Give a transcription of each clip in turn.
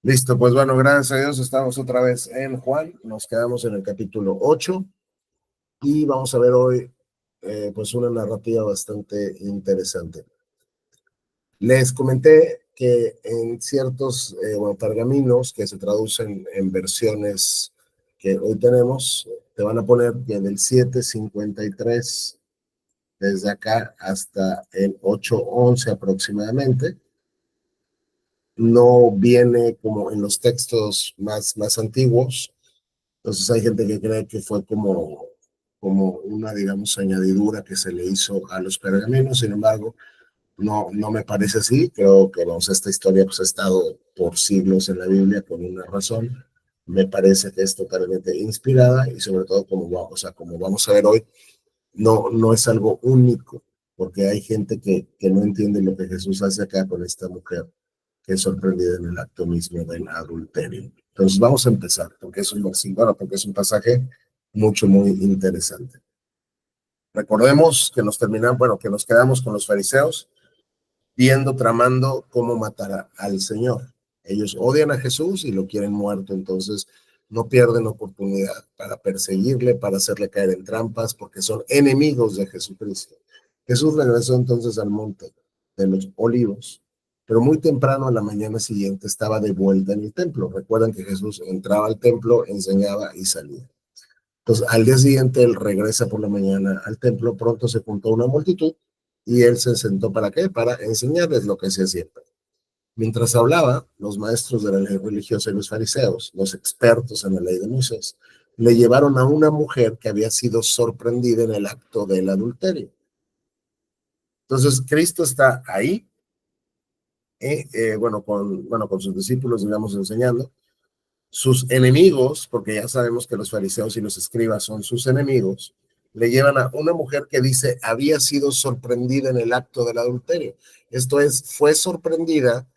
Listo, pues bueno, gracias a Dios estamos otra vez en Juan, nos quedamos en el capítulo 8 y vamos a ver hoy pues una narrativa bastante interesante. Les comenté que en ciertos pergaminos que se traducen en versiones que hoy tenemos, te van a poner que del 753 desde acá hasta el 811 aproximadamente, no viene como en los textos más antiguos. Entonces hay gente que cree que fue como una, digamos, añadidura que se le hizo a los pergaminos. Sin embargo, no me parece así. Creo que vamos, esta historia pues, ha estado por siglos en la Biblia por una razón. Me parece que es totalmente inspirada y sobre todo como vamos a ver hoy, no es algo único, porque hay gente que no entiende lo que Jesús hace acá con esta mujer que es sorprendida en el acto mismo del adulterio. Entonces vamos a empezar, porque es porque es un pasaje muy interesante. Recordemos que que nos quedamos con los fariseos tramando cómo matar al Señor. Ellos odian a Jesús y lo quieren muerto, entonces no pierden oportunidad para perseguirle, para hacerle caer en trampas, porque son enemigos de Jesucristo. Jesús regresó entonces al monte de los olivos, pero muy temprano a la mañana siguiente estaba de vuelta en el templo. Recuerdan que Jesús entraba al templo, enseñaba y salía. Entonces, al día siguiente, él regresa por la mañana al templo, pronto se juntó una multitud y él se sentó ¿para qué? Para enseñarles lo que hacía siempre. Mientras hablaba, los maestros de la ley religiosa y los fariseos, los expertos en la ley de Moisés, le llevaron a una mujer que había sido sorprendida en el acto del adulterio. Entonces, Cristo está ahí, con sus discípulos, digamos, enseñando. Sus enemigos, porque ya sabemos que los fariseos y los escribas son sus enemigos, le llevan a una mujer que dice había sido sorprendida en el acto del adulterio. Esto es, fue sorprendida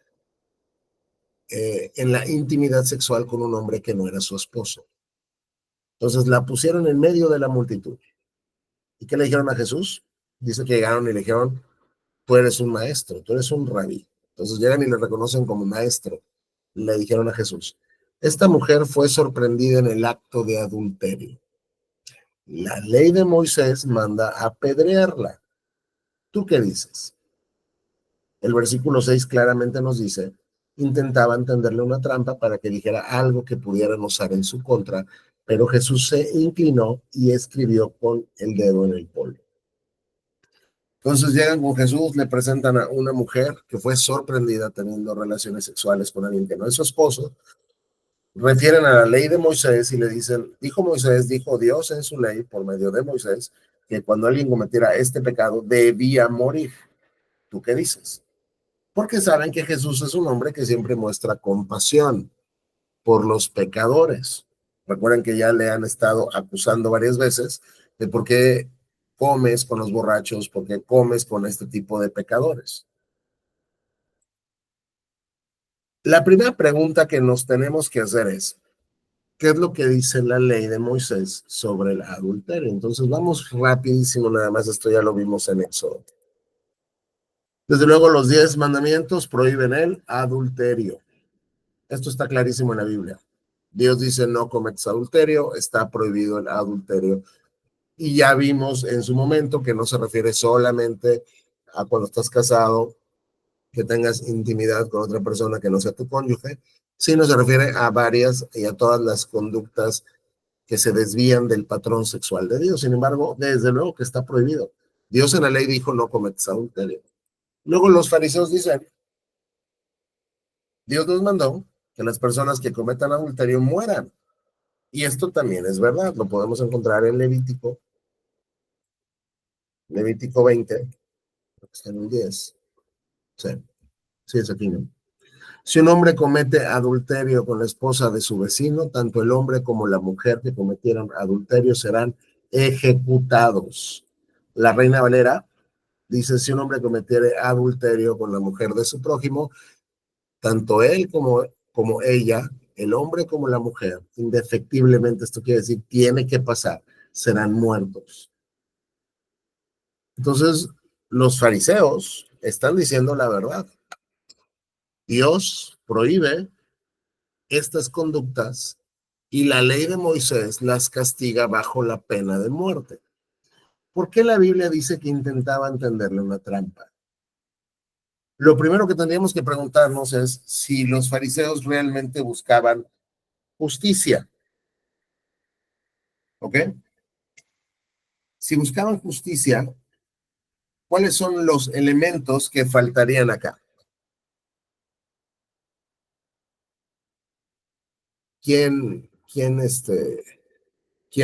en la intimidad sexual con un hombre que no era su esposo. Entonces la pusieron en medio de la multitud. ¿Y qué le dijeron a Jesús? Dice que llegaron y le dijeron, tú eres un maestro, tú eres un rabí. Entonces llegan y le reconocen como maestro. Le dijeron a Jesús, esta mujer fue sorprendida en el acto de adulterio. La ley de Moisés manda apedrearla. ¿Tú qué dices? El versículo 6 claramente nos dice, intentaban tenderle una trampa para que dijera algo que pudieran usar en su contra, pero Jesús se inclinó y escribió con el dedo en el polvo. Entonces llegan con Jesús, le presentan a una mujer que fue sorprendida teniendo relaciones sexuales con alguien que no es su esposo, refieren a la ley de Moisés y le dicen, dijo Moisés, dijo Dios en su ley por medio de Moisés, que cuando alguien cometiera este pecado debía morir. ¿Tú qué dices? Porque saben que Jesús es un hombre que siempre muestra compasión por los pecadores. Recuerden que ya le han estado acusando varias veces de por qué comes con los borrachos, por qué comes con este tipo de pecadores. La primera pregunta que nos tenemos que hacer es, ¿qué es lo que dice la ley de Moisés sobre el adulterio? Entonces vamos rapidísimo, nada más esto ya lo vimos en Éxodo. Desde luego los 10 mandamientos prohíben el adulterio. Esto está clarísimo en la Biblia. Dios dice no cometes adulterio, está prohibido el adulterio. Y ya vimos en su momento que no se refiere solamente a cuando estás casado, que tengas intimidad con otra persona que no sea tu cónyuge, sino se refiere a varias y a todas las conductas que se desvían del patrón sexual de Dios. Sin embargo, desde luego que está prohibido. Dios en la ley dijo no cometes adulterio. Luego los fariseos dicen, Dios nos mandó que las personas que cometan adulterio mueran. Y esto también es verdad, lo podemos encontrar en Levítico 20, está en el 10. Sí, sí es aquí, ¿no? Si un hombre comete adulterio con la esposa de su vecino, tanto el hombre como la mujer que cometieron adulterio serán ejecutados. La Reina Valera dice, si un hombre cometiere adulterio con la mujer de su prójimo, tanto él como ella, el hombre como la mujer, indefectiblemente, esto quiere decir, tiene que pasar, serán muertos. Entonces, los fariseos están diciendo la verdad. Dios prohíbe estas conductas y la ley de Moisés las castiga bajo la pena de muerte. ¿Por qué la Biblia dice que intentaban tenderle una trampa? Lo primero que tendríamos que preguntarnos es si los fariseos realmente buscaban justicia, ¿ok? Si buscaban justicia, ¿cuáles son los elementos que faltarían acá? ¿Quién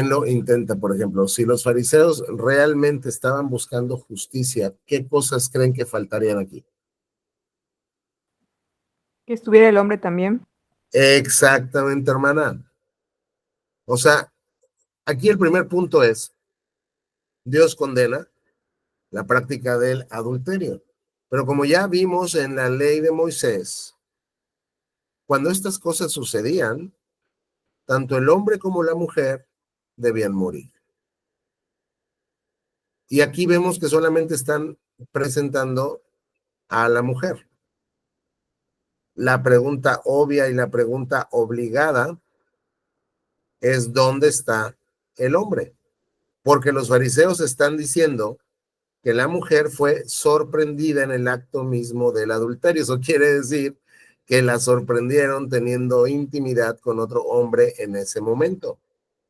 lo intenta, por ejemplo? Si los fariseos realmente estaban buscando justicia, ¿qué cosas creen que faltarían aquí? Que estuviera el hombre también. Exactamente, hermana. O sea, aquí el primer punto es, Dios condena la práctica del adulterio. Pero como ya vimos en la ley de Moisés, cuando estas cosas sucedían, tanto el hombre como la mujer debían morir. Y aquí vemos que solamente están presentando a la mujer. La pregunta obvia y la pregunta obligada es ¿dónde está el hombre? Porque los fariseos están diciendo que la mujer fue sorprendida en el acto mismo del adulterio. Eso quiere decir que la sorprendieron teniendo intimidad con otro hombre en ese momento.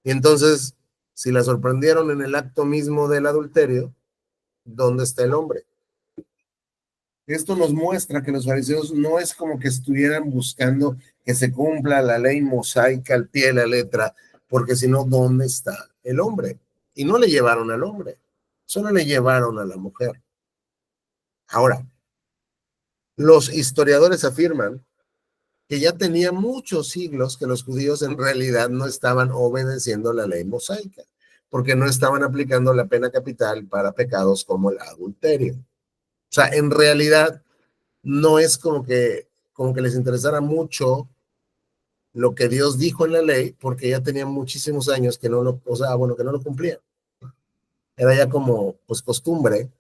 Y entonces, si la sorprendieron en el acto mismo del adulterio, ¿dónde está el hombre? Esto nos muestra que los fariseos no es como que estuvieran buscando que se cumpla la ley mosaica al pie de la letra, porque si no, ¿dónde está el hombre? Y no le llevaron al hombre, solo le llevaron a la mujer. Ahora, los historiadores afirman que ya tenía muchos siglos que los judíos en realidad no estaban obedeciendo la ley mosaica, porque no estaban aplicando la pena capital para pecados como el adulterio. O sea, en realidad no es como que les interesara mucho lo que Dios dijo en la ley, porque ya tenían muchísimos años que no lo, o sea, bueno, que no lo cumplían. Era ya como, pues, costumbre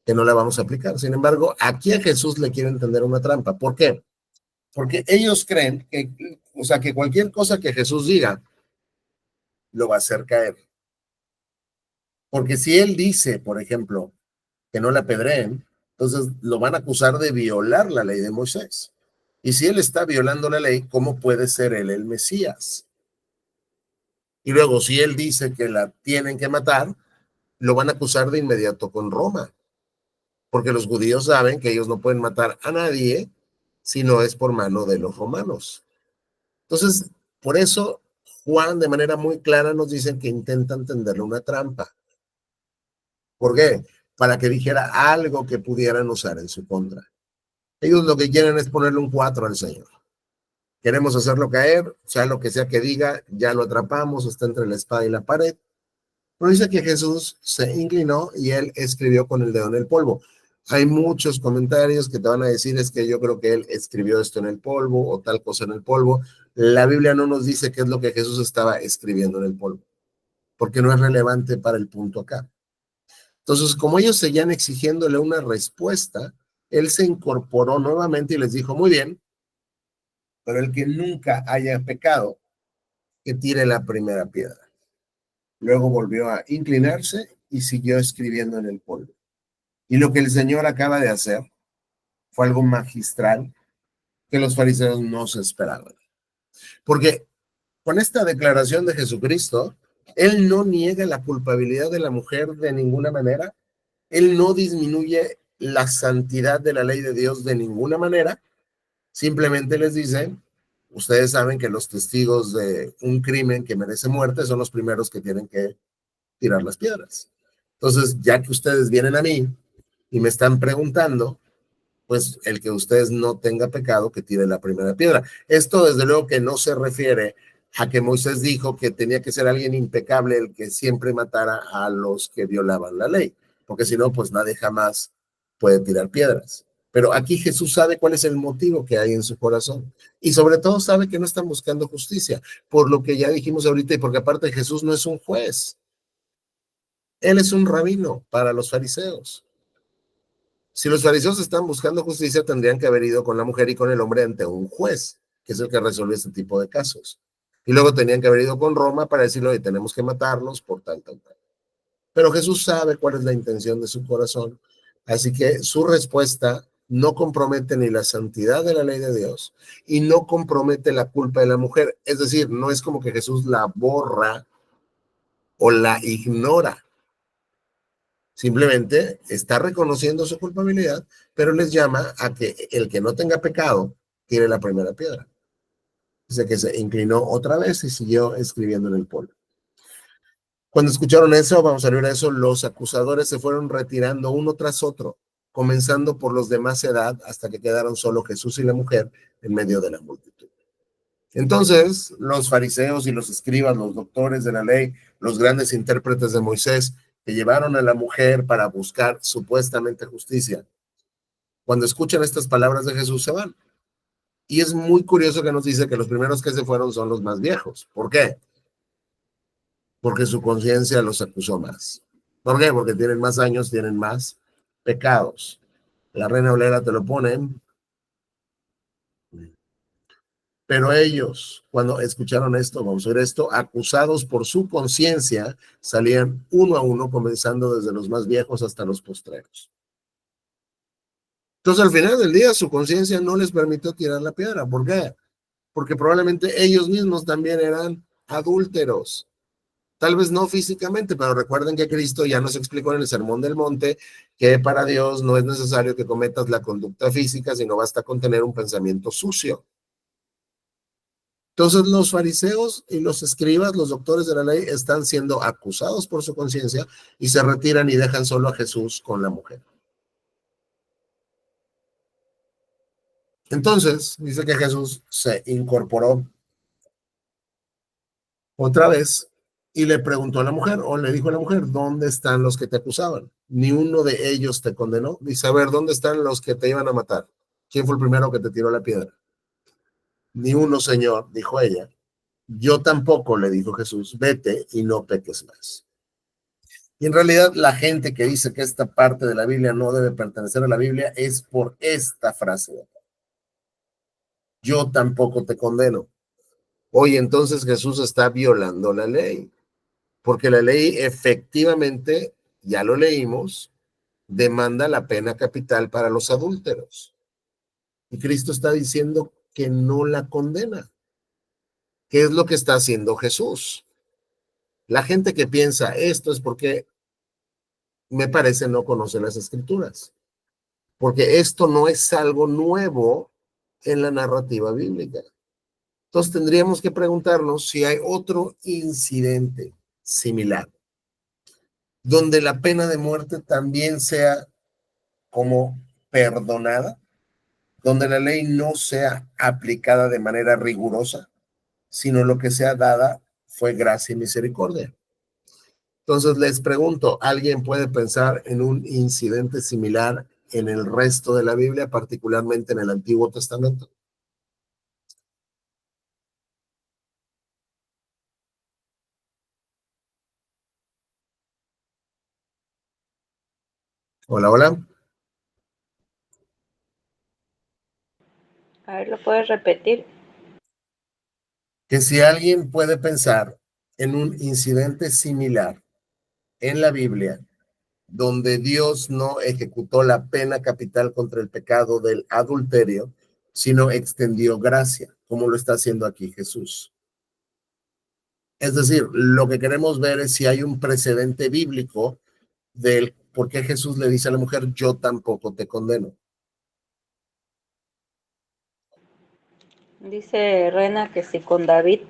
que no la vamos a aplicar. Sin embargo, aquí a Jesús le quiere entender una trampa. ¿Por qué? Porque ellos creen que, o sea, que cualquier cosa que Jesús diga lo va a hacer caer. Porque si él dice, por ejemplo, que no la apedreen, entonces lo van a acusar de violar la ley de Moisés. Y si él está violando la ley, ¿cómo puede ser él el Mesías? Y luego, si él dice que la tienen que matar, lo van a acusar de inmediato con Roma, porque los judíos saben que ellos no pueden matar a nadie si no es por mano de los romanos. Entonces, por eso Juan de manera muy clara nos dice que intentan tenderle una trampa. ¿Por qué? Para que dijera algo que pudieran usar en su contra. Ellos lo que quieren es ponerle un 4 al Señor. Queremos hacerlo caer, sea lo que sea que diga, ya lo atrapamos, está entre la espada y la pared. Pero dice que Jesús se inclinó y él escribió con el dedo en el polvo. Hay muchos comentarios que te van a decir es que yo creo que él escribió esto en el polvo o tal cosa en el polvo. La Biblia no nos dice qué es lo que Jesús estaba escribiendo en el polvo, porque no es relevante para el punto acá. Entonces, como ellos seguían exigiéndole una respuesta, él se incorporó nuevamente y les dijo, muy bien, pero el que nunca haya pecado, que tire la primera piedra. Luego volvió a inclinarse y siguió escribiendo en el polvo. Y lo que el Señor acaba de hacer fue algo magistral que los fariseos no se esperaban. Porque con esta declaración de Jesucristo, Él no niega la culpabilidad de la mujer de ninguna manera, Él no disminuye la santidad de la ley de Dios de ninguna manera, simplemente les dice, ustedes saben que los testigos de un crimen que merece muerte son los primeros que tienen que tirar las piedras. Entonces, ya que ustedes vienen a mí y me están preguntando, pues el que ustedes no tenga pecado, que tire la primera piedra. Esto desde luego que no se refiere a que Moisés dijo que tenía que ser alguien impecable el que siempre matara a los que violaban la ley, porque si no, pues nadie jamás puede tirar piedras. Pero aquí Jesús sabe cuál es el motivo que hay en su corazón. Y sobre todo sabe que no están buscando justicia, por lo que ya dijimos ahorita, y porque aparte Jesús no es un juez. Él es un rabino para los fariseos. Si los fariseos están buscando justicia, tendrían que haber ido con la mujer y con el hombre ante un juez que es el que resuelve este tipo de casos. Y luego tenían que haber ido con Roma para decirle, oye, tenemos que matarlos por tal, tal, tal. Pero Jesús sabe cuál es la intención de su corazón, así que su respuesta no compromete ni la santidad de la ley de Dios y no compromete la culpa de la mujer. Es decir, no es como que Jesús la borra o la ignora. Simplemente está reconociendo su culpabilidad, pero les llama a que el que no tenga pecado tire la primera piedra. Dice que se inclinó otra vez y siguió escribiendo en el polvo. Cuando escucharon eso, vamos a ver a eso, los acusadores se fueron retirando uno tras otro, comenzando por los de más edad hasta que quedaron solo Jesús y la mujer en medio de la multitud. Entonces, los fariseos y los escribas, los doctores de la ley, los grandes intérpretes de Moisés, que llevaron a la mujer para buscar supuestamente justicia, cuando escuchan estas palabras de Jesús se van. Y es muy curioso que nos dice que los primeros que se fueron son los más viejos. ¿Por qué? Porque su conciencia los acusó más. ¿Por qué? Porque tienen más años, tienen más pecados. La Reina Valera te lo pone. Pero ellos, cuando escucharon esto, vamos a ver esto, acusados por su conciencia, salían uno a uno, comenzando desde los más viejos hasta los postreros. Entonces, al final del día, su conciencia no les permitió tirar la piedra. ¿Por qué? Porque probablemente ellos mismos también eran adúlteros. Tal vez no físicamente, pero recuerden que Cristo ya nos explicó en el Sermón del Monte que para Dios no es necesario que cometas la conducta física, sino basta con tener un pensamiento sucio. Entonces los fariseos y los escribas, los doctores de la ley, están siendo acusados por su conciencia y se retiran y dejan solo a Jesús con la mujer. Entonces, dice que Jesús se incorporó otra vez y le preguntó a la mujer, o le dijo a la mujer, ¿dónde están los que te acusaban? Ni uno de ellos te condenó. Dice, a ver, ¿dónde están los que te iban a matar? ¿Quién fue el primero que te tiró la piedra? Ni uno, Señor, dijo ella. Yo tampoco, le dijo Jesús, vete y no peques más. Y en realidad la gente que dice que esta parte de la Biblia no debe pertenecer a la Biblia es por esta frase. Yo tampoco te condeno. Oye, entonces Jesús está violando la ley, porque la ley efectivamente, ya lo leímos, demanda la pena capital para los adúlteros. Y Cristo está diciendo que no la condena. ¿Qué es lo que está haciendo Jesús? La gente que piensa esto es porque me parece no conoce las escrituras, porque esto no es algo nuevo en la narrativa bíblica. Entonces tendríamos que preguntarnos si hay otro incidente similar, donde la pena de muerte también sea como perdonada, donde la ley no sea aplicada de manera rigurosa, sino lo que sea dada fue gracia y misericordia. Entonces les pregunto, ¿alguien puede pensar en un incidente similar en el resto de la Biblia, particularmente en el Antiguo Testamento? Hola, hola. A ver, ¿lo puedes repetir? Que si alguien puede pensar en un incidente similar en la Biblia, donde Dios no ejecutó la pena capital contra el pecado del adulterio, sino extendió gracia, como lo está haciendo aquí Jesús. Es decir, lo que queremos ver es si hay un precedente bíblico del por qué Jesús le dice a la mujer, yo tampoco te condeno. Dice Rena que sí con David.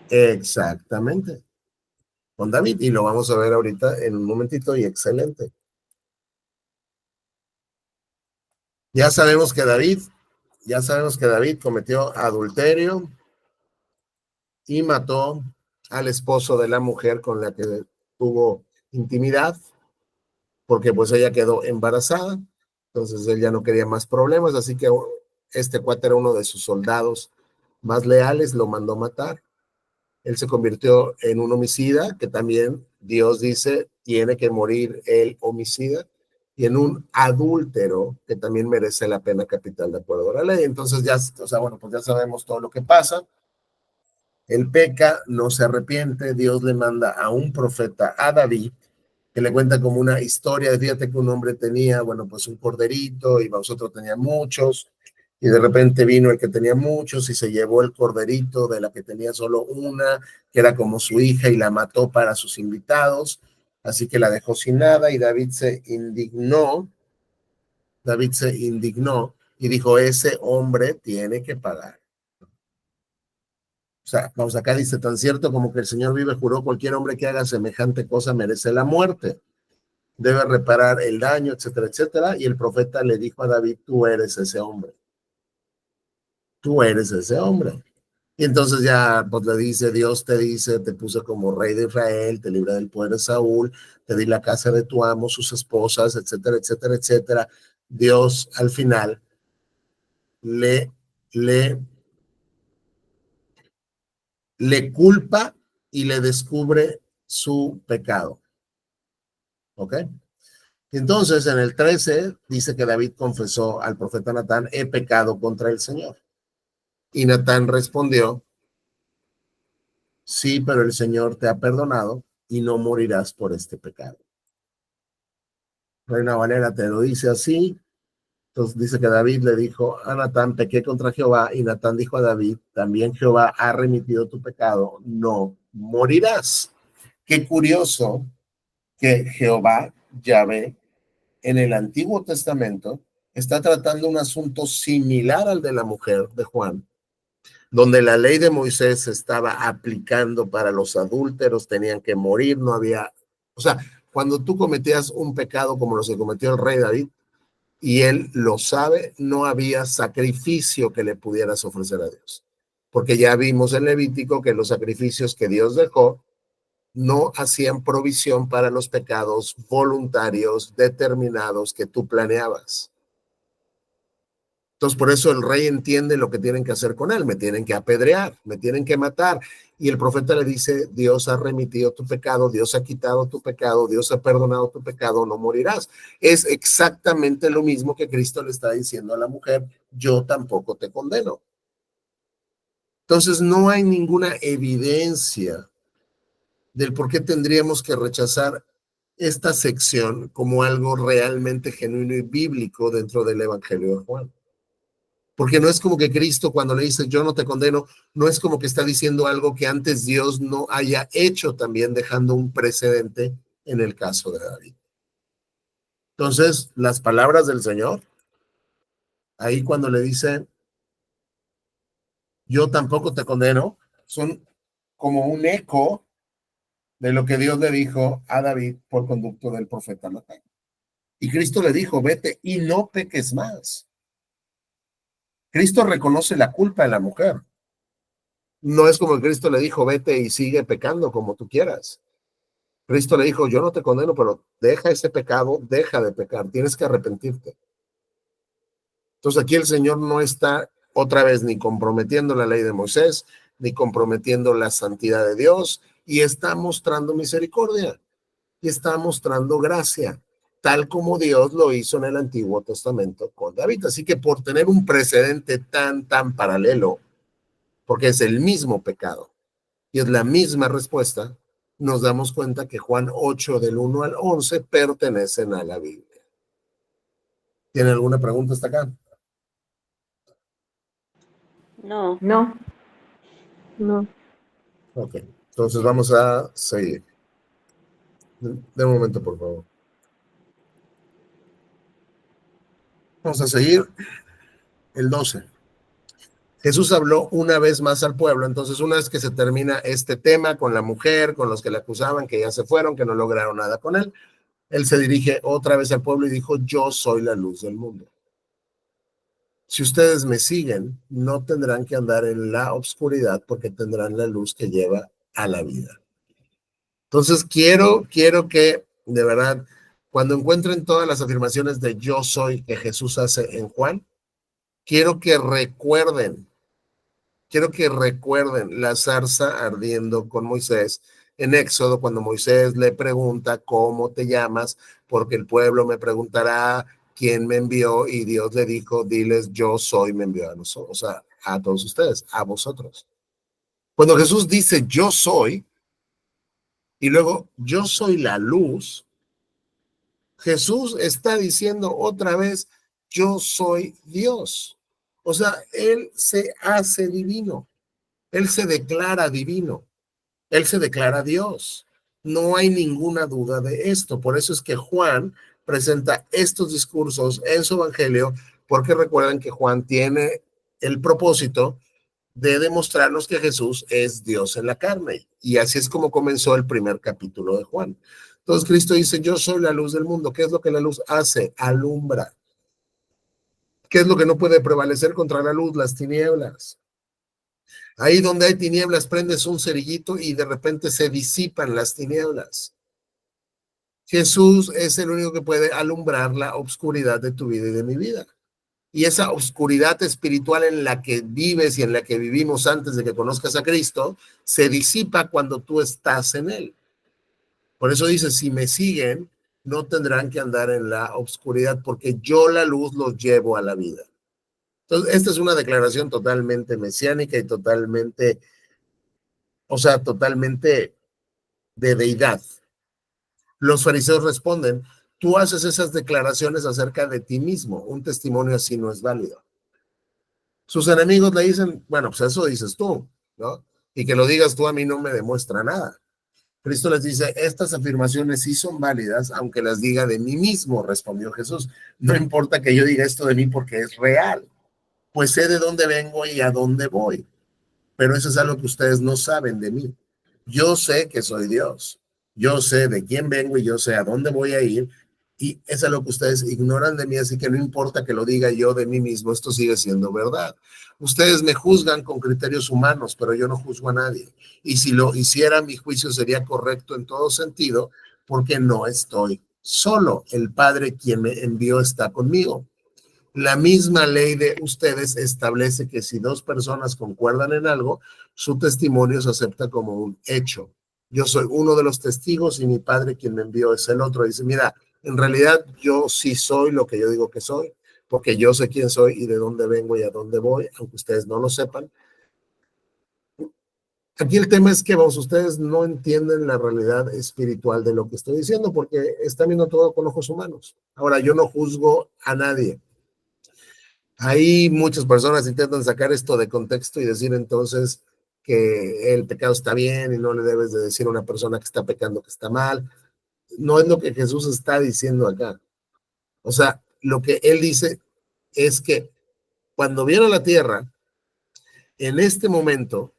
Exactamente, con David, y lo vamos a ver ahorita en un momentito, y excelente. Ya sabemos que David cometió adulterio y mató al esposo de la mujer con la que tuvo intimidad, porque pues ella quedó embarazada, entonces él ya no quería más problemas, así que este cuate era uno de sus soldados más leales, lo mandó matar. Él se convirtió en un homicida, que también Dios dice, tiene que morir el homicida. y en un adúltero que también merece la pena capital de acuerdo a la ley. Entonces ya, o sea, bueno, pues ya sabemos todo lo que pasa. Él peca, no se arrepiente, Dios le manda a un profeta, a David, que le cuenta como una historia. Fíjate que un hombre tenía, bueno, pues un corderito y vosotros tenían muchos, y de repente vino el que tenía muchos y se llevó el corderito de la que tenía solo una, que era como su hija, y la mató para sus invitados, así que la dejó sin nada, y David se indignó y dijo, ese hombre tiene que pagar. O sea, vamos, acá dice, tan cierto como que el Señor vive, juró, cualquier hombre que haga semejante cosa merece la muerte, debe reparar el daño, etcétera, etcétera. Y el profeta le dijo a David, tú eres ese hombre, tú eres ese hombre. Y entonces ya pues le dice, Dios te dice, te puse como rey de Israel, te libré del poder de Saúl, te di la casa de tu amo, sus esposas, etcétera, etcétera, etcétera. Dios al final le, le, le culpa y le descubre su pecado. ¿Ok? Entonces, en el 13 dice que David confesó al profeta Natán, he pecado contra el Señor. Y Natán respondió, sí, pero el Señor te ha perdonado y no morirás por este pecado. Reina Valera te lo dice así. Entonces dice que David le dijo a Natán, pequé contra Jehová, y Natán dijo a David, también Jehová ha remitido tu pecado, no morirás. Qué curioso que Jehová, Yahvé, en el Antiguo Testamento, está tratando un asunto similar al de la mujer de Juan, donde la ley de Moisés se estaba aplicando para los adúlteros, tenían que morir, no había, o sea, cuando tú cometías un pecado como lo que cometió el rey David, y él lo sabe, no había sacrificio que le pudieras ofrecer a Dios. Porque ya vimos en Levítico que los sacrificios que Dios dejó no hacían provisión para los pecados voluntarios determinados que tú planeabas. Entonces, por eso el rey entiende lo que tienen que hacer con él. Me tienen que apedrear, me tienen que matar. Y el profeta le dice, Dios ha remitido tu pecado, Dios ha quitado tu pecado, Dios ha perdonado tu pecado, no morirás. Es exactamente lo mismo que Cristo le está diciendo a la mujer, yo tampoco te condeno. Entonces, no hay ninguna evidencia del por qué tendríamos que rechazar esta sección como algo realmente genuino y bíblico dentro del Evangelio de Juan. Porque no es como que Cristo cuando le dice yo no te condeno, no es como que está diciendo algo que antes Dios no haya hecho también, dejando un precedente en el caso de David. Entonces, las palabras del Señor, ahí cuando le dice yo tampoco te condeno, son como un eco de lo que Dios le dijo a David por conducto del profeta Natán. Y Cristo le dijo, vete y no peques más. Cristo reconoce la culpa de la mujer. No es como que Cristo le dijo, vete y sigue pecando como tú quieras. Cristo le dijo, yo no te condeno, pero deja ese pecado, deja de pecar, tienes que arrepentirte. Entonces aquí el Señor no está otra vez ni comprometiendo la ley de Moisés, ni comprometiendo la santidad de Dios, y está mostrando misericordia, y está mostrando gracia, tal como Dios lo hizo en el Antiguo Testamento con David. Así que por tener un precedente tan paralelo, porque es el mismo pecado, y es la misma respuesta, nos damos cuenta que Juan 8 del 1 al 11 pertenecen a la Biblia. ¿Tiene alguna pregunta hasta acá? No. No. No. Ok, entonces vamos a seguir. De un momento, por favor. Vamos a seguir el 12. Jesús habló una vez más al pueblo. Entonces, una vez que se termina este tema con la mujer, con los que le acusaban, que ya se fueron, que no lograron nada con él, él se dirige otra vez al pueblo y dijo, yo soy la luz del mundo. Si ustedes me siguen, no tendrán que andar en la oscuridad porque tendrán la luz que lleva a la vida. Entonces, quiero que, de verdad, cuando encuentren todas las afirmaciones de yo soy que Jesús hace en Juan, quiero que recuerden la zarza ardiendo con Moisés en Éxodo, cuando Moisés le pregunta cómo te llamas, porque el pueblo me preguntará quién me envió, y Dios le dijo, diles, yo soy, me envió a nosotros, o sea, a todos ustedes, a vosotros. Cuando Jesús dice yo soy, y luego yo soy la luz, Jesús está diciendo otra vez, yo soy Dios. O sea, Él se hace divino, Él se declara divino, Él se declara Dios. No hay ninguna duda de esto. Por eso es que Juan presenta estos discursos en su evangelio, porque recuerden que Juan tiene el propósito de demostrarnos que Jesús es Dios en la carne. Y así es como comenzó el primer capítulo de Juan. Entonces Cristo dice, yo soy la luz del mundo. ¿Qué es lo que la luz hace? Alumbra. ¿Qué es lo que no puede prevalecer contra la luz? Las tinieblas. Ahí donde hay tinieblas, prendes un cerillito y de repente se disipan las tinieblas. Jesús es el único que puede alumbrar la oscuridad de tu vida y de mi vida. Y esa oscuridad espiritual en la que vives y en la que vivimos antes de que conozcas a Cristo, se disipa cuando tú estás en Él. Por eso dice, si me siguen, no tendrán que andar en la oscuridad, porque yo la luz los llevo a la vida. Entonces, esta es una declaración totalmente mesiánica y totalmente, o sea, totalmente de deidad. Los fariseos responden, tú haces esas declaraciones acerca de ti mismo, un testimonio así no es válido. Sus enemigos le dicen, bueno, pues eso dices tú, ¿no? Y que lo digas tú a mí no me demuestra nada. Cristo les dice, estas afirmaciones sí son válidas, aunque las diga de mí mismo, respondió Jesús. No importa que yo diga esto de mí porque es real, pues sé de dónde vengo y a dónde voy. Pero eso es algo que ustedes no saben de mí. Yo sé que soy Dios. Yo sé de quién vengo y yo sé a dónde voy a ir. Y eso es lo que ustedes ignoran de mí, así que no importa que lo diga yo de mí mismo, esto sigue siendo verdad. Ustedes me juzgan con criterios humanos, pero yo no juzgo a nadie. Y si lo hiciera, mi juicio sería correcto en todo sentido, porque no estoy solo. El Padre quien me envió está conmigo. La misma ley de ustedes establece que si dos personas concuerdan en algo, su testimonio se acepta como un hecho. Yo soy uno de los testigos y mi Padre quien me envió es el otro. Dice, mira, en realidad yo sí soy lo que yo digo que soy, porque yo sé quién soy y de dónde vengo y a dónde voy, aunque ustedes no lo sepan. Aquí el tema es que vamos, ustedes no entienden la realidad espiritual de lo que estoy diciendo, porque están viendo todo con ojos humanos. Ahora, yo no juzgo a nadie. Ahí muchas personas intentan sacar esto de contexto y decir entonces que el pecado está bien y no le debes de decir a una persona que está pecando que está mal. No es lo que Jesús está diciendo acá. O sea, lo que él dice es que cuando viene a la tierra, en este momento,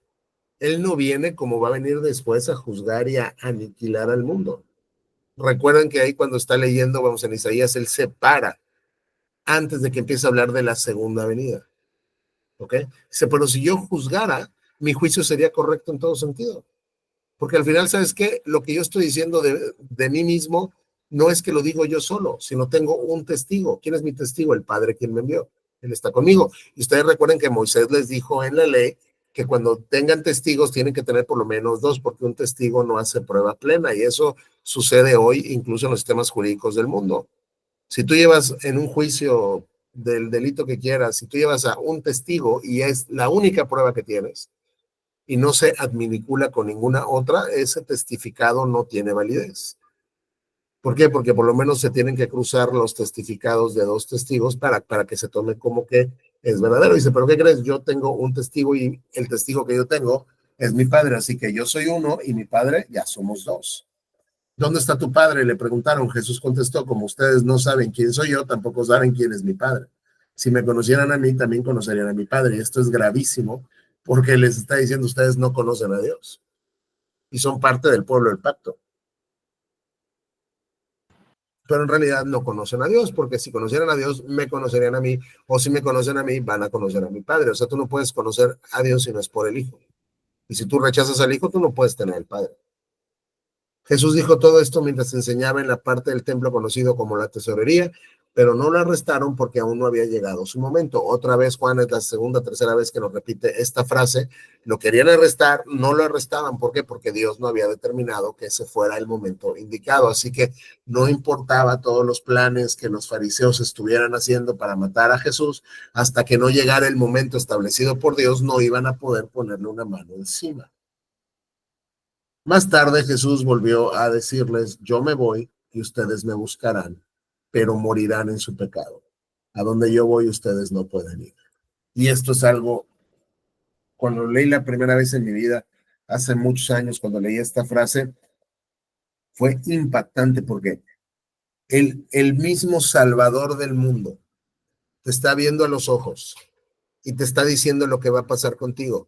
él no viene como va a venir después a juzgar y a aniquilar al mundo. Recuerden que ahí cuando está leyendo, vamos en Isaías, él se para antes de que empiece a hablar de la segunda venida. ¿Ok? Dice, pero si yo juzgara, mi juicio sería correcto en todo sentido. Porque al final, ¿sabes qué? Lo que yo estoy diciendo de mí mismo no es que lo digo yo solo, sino tengo un testigo. ¿Quién es mi testigo? El Padre quien me envió. Él está conmigo. Y ustedes recuerden que Moisés les dijo en la ley que cuando tengan testigos tienen que tener por lo menos dos, porque un testigo no hace prueba plena. Y eso sucede hoy incluso en los sistemas jurídicos del mundo. Si tú llevas en un juicio del delito que quieras, si tú llevas a un testigo y es la única prueba que tienes y no se adminicula con ninguna otra, ese testificado no tiene validez. ¿Por qué? Porque por lo menos se tienen que cruzar los testificados de dos testigos para que se tome como que es verdadero. Dice, pero ¿qué crees? Yo tengo un testigo y el testigo que yo tengo es mi padre, así que yo soy uno y mi padre ya somos dos. ¿Dónde está tu padre? Le preguntaron. Jesús contestó, como ustedes no saben quién soy yo, tampoco saben quién es mi padre. Si me conocieran a mí, también conocerían a mi padre. Y esto es gravísimo porque les está diciendo, ustedes no conocen a Dios y son parte del pueblo del pacto. Pero en realidad no conocen a Dios, porque si conocieran a Dios, me conocerían a mí, o si me conocen a mí, van a conocer a mi padre. O sea, tú no puedes conocer a Dios si no es por el Hijo. Y si tú rechazas al Hijo, tú no puedes tener al Padre. Jesús dijo todo esto mientras enseñaba en la parte del templo conocido como la tesorería. pero no lo arrestaron porque aún no había llegado su momento. Otra vez, Juan, es la segunda, tercera vez que nos repite esta frase. Lo querían arrestar, no lo arrestaban. ¿Por qué? Porque Dios no había determinado que ese fuera el momento indicado. Así que no importaba todos los planes que los fariseos estuvieran haciendo para matar a Jesús, hasta que no llegara el momento establecido por Dios, no iban a poder ponerle una mano encima. Más tarde Jesús volvió a decirles, yo me voy y ustedes me buscarán, pero morirán en su pecado. A donde yo voy, ustedes no pueden ir. Y esto es algo, cuando leí la primera vez en mi vida, hace muchos años, cuando leí esta frase, fue impactante porque el mismo Salvador del mundo te está viendo a los ojos y te está diciendo lo que va a pasar contigo.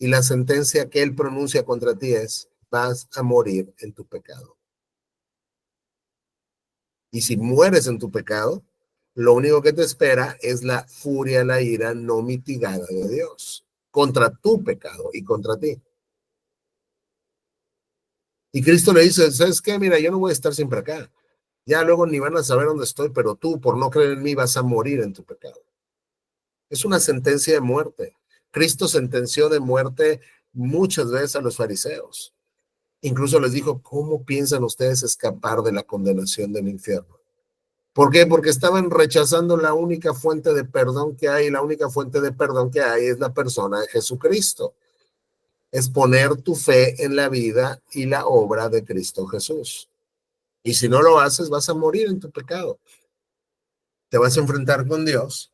Y la sentencia que él pronuncia contra ti es, vas a morir en tu pecado. Y si mueres en tu pecado, lo único que te espera es la furia, la ira no mitigada de Dios contra tu pecado y contra ti. Y Cristo le dice, ¿sabes qué? Mira, yo no voy a estar siempre acá. Ya luego ni van a saber dónde estoy, pero tú, por no creer en mí, vas a morir en tu pecado. Es una sentencia de muerte. Cristo sentenció de muerte muchas veces a los fariseos. Incluso les dijo, ¿cómo piensan ustedes escapar de la condenación del infierno? ¿Por qué? Porque estaban rechazando la única fuente de perdón que hay, y la única fuente de perdón que hay es la persona de Jesucristo. Es poner tu fe en la vida y la obra de Cristo Jesús. Y si no lo haces, vas a morir en tu pecado. Te vas a enfrentar con Dios,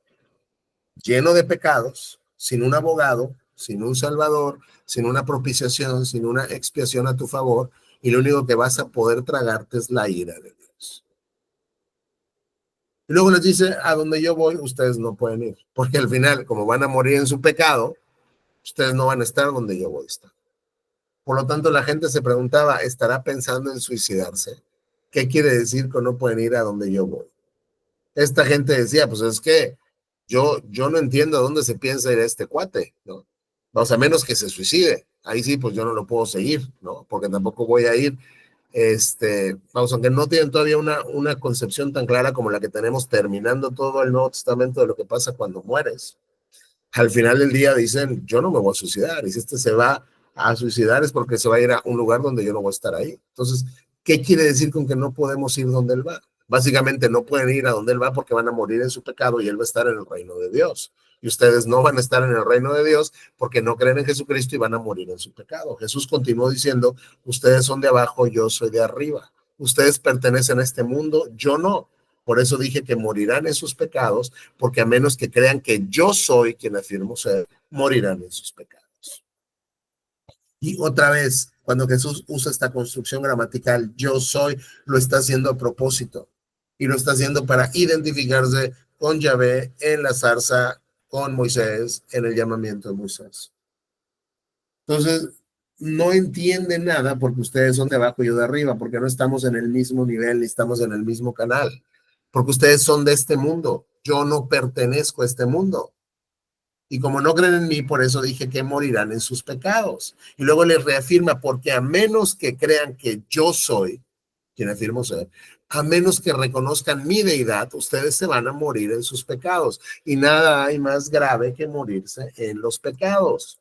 lleno de pecados, sin un abogado, sin un salvador, sin una propiciación, sin una expiación a tu favor, y lo único que vas a poder tragarte es la ira de Dios. Y luego les dice, a donde yo voy, ustedes no pueden ir, porque al final, como van a morir en su pecado, ustedes no van a estar donde yo voy a estar. Por lo tanto, la gente se preguntaba, ¿estará pensando en suicidarse? ¿Qué quiere decir que no pueden ir a donde yo voy? Esta gente decía, pues es que yo no entiendo a dónde se piensa ir este cuate, ¿no? O sea, menos que se suicide. Ahí sí, pues yo no lo puedo seguir, ¿no? Porque tampoco voy a ir. Vamos, aunque no tienen todavía una concepción tan clara como la que tenemos terminando todo el Nuevo Testamento de lo que pasa cuando mueres. Al final del día dicen, yo no me voy a suicidar. Y si este se va a suicidar es porque se va a ir a un lugar donde yo no voy a estar ahí. Entonces, ¿qué quiere decir con que no podemos ir donde él va? Básicamente no pueden ir a donde él va porque van a morir en su pecado y él va a estar en el reino de Dios. Y ustedes no van a estar en el reino de Dios porque no creen en Jesucristo y van a morir en su pecado. Jesús continuó diciendo, ustedes son de abajo, yo soy de arriba. Ustedes pertenecen a este mundo, yo no. Por eso dije que morirán en sus pecados, porque a menos que crean que yo soy quien afirmo ser, morirán en sus pecados. Y otra vez, cuando Jesús usa esta construcción gramatical, yo soy, lo está haciendo a propósito. Y lo está haciendo para identificarse con Yahvé en la zarza, con Moisés, en el llamamiento de Moisés. Entonces, no entienden nada porque ustedes son de abajo y yo de arriba, porque no estamos en el mismo nivel ni estamos en el mismo canal, porque ustedes son de este mundo. Yo no pertenezco a este mundo. Y como no creen en mí, por eso dije que morirán en sus pecados. Y luego les reafirma, porque a menos que crean que yo soy, quien afirmo ser, a menos que reconozcan mi deidad, ustedes se van a morir en sus pecados. Y nada hay más grave que morirse en los pecados.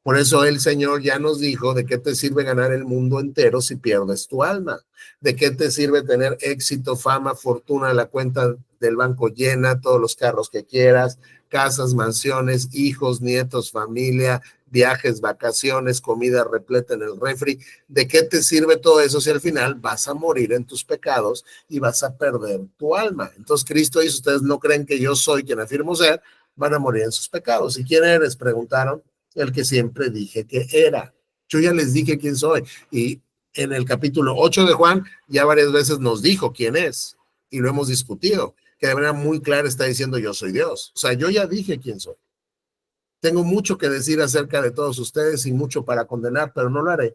Por eso el Señor ya nos dijo, ¿de qué te sirve ganar el mundo entero si pierdes tu alma? ¿De qué te sirve tener éxito, fama, fortuna, la cuenta del banco llena, todos los carros que quieras, casas, mansiones, hijos, nietos, familia, viajes, vacaciones, comida repleta en el refri? ¿De qué te sirve todo eso si al final vas a morir en tus pecados y vas a perder tu alma? Entonces Cristo dice, ustedes no creen que yo soy quien afirmo ser, van a morir en sus pecados. ¿Y quién eres? Preguntaron. El que siempre dije que era. Yo ya les dije quién soy. Y en el capítulo 8 de Juan ya varias veces nos dijo quién es. Y lo hemos discutido. Que de manera muy clara está diciendo yo soy Dios. O sea, yo ya dije quién soy. Tengo mucho que decir acerca de todos ustedes y mucho para condenar, pero no lo haré.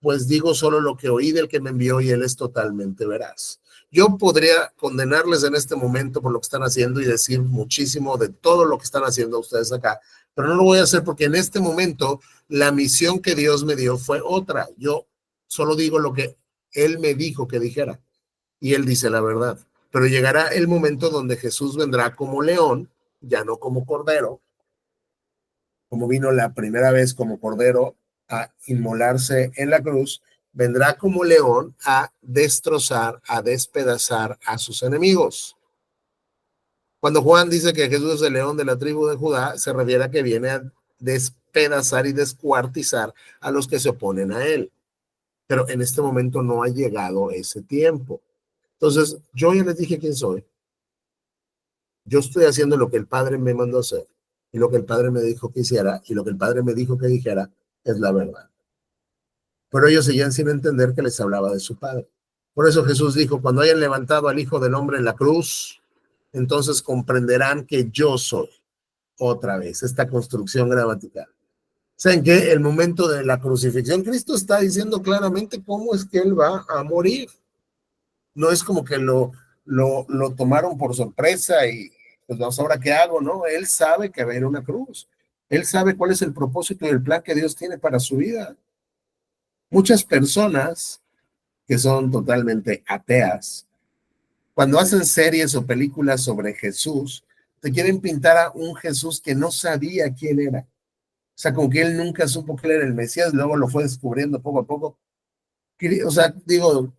Pues digo solo lo que oí del que me envió y él es totalmente veraz. Yo podría condenarles en este momento por lo que están haciendo y decir muchísimo de todo lo que están haciendo ustedes acá, pero no lo voy a hacer porque en este momento la misión que Dios me dio fue otra. Yo solo digo lo que Él me dijo que dijera y Él dice la verdad. Pero llegará el momento donde Jesús vendrá como león, ya no como cordero, como vino la primera vez como cordero a inmolarse en la cruz, vendrá como león a destrozar, a despedazar a sus enemigos. Cuando Juan dice que Jesús es el león de la tribu de Judá, se refiere a que viene a despedazar y descuartizar a los que se oponen a él. Pero en este momento no ha llegado ese tiempo. Entonces, yo ya les dije quién soy. Yo estoy haciendo lo que el Padre me mandó hacer, y lo que el Padre me dijo que hiciera, y lo que el Padre me dijo que dijera, es la verdad. Pero ellos seguían sin entender que les hablaba de su Padre. Por eso Jesús dijo, cuando hayan levantado al Hijo del Hombre en la cruz, entonces comprenderán que yo soy. Otra vez, esta construcción gramatical. ¿Saben qué? El momento de la crucifixión, Cristo está diciendo claramente cómo es que Él va a morir. No es como que lo tomaron por sorpresa y pues vamos, ahora qué hago, ¿no? Él sabe que va a haber una cruz. Él sabe cuál es el propósito y el plan que Dios tiene para su vida. Muchas personas que son totalmente ateas, cuando hacen series o películas sobre Jesús, te quieren pintar a un Jesús que no sabía quién era. O sea, como que él nunca supo que él era el Mesías, luego lo fue descubriendo poco a poco. O sea, digo,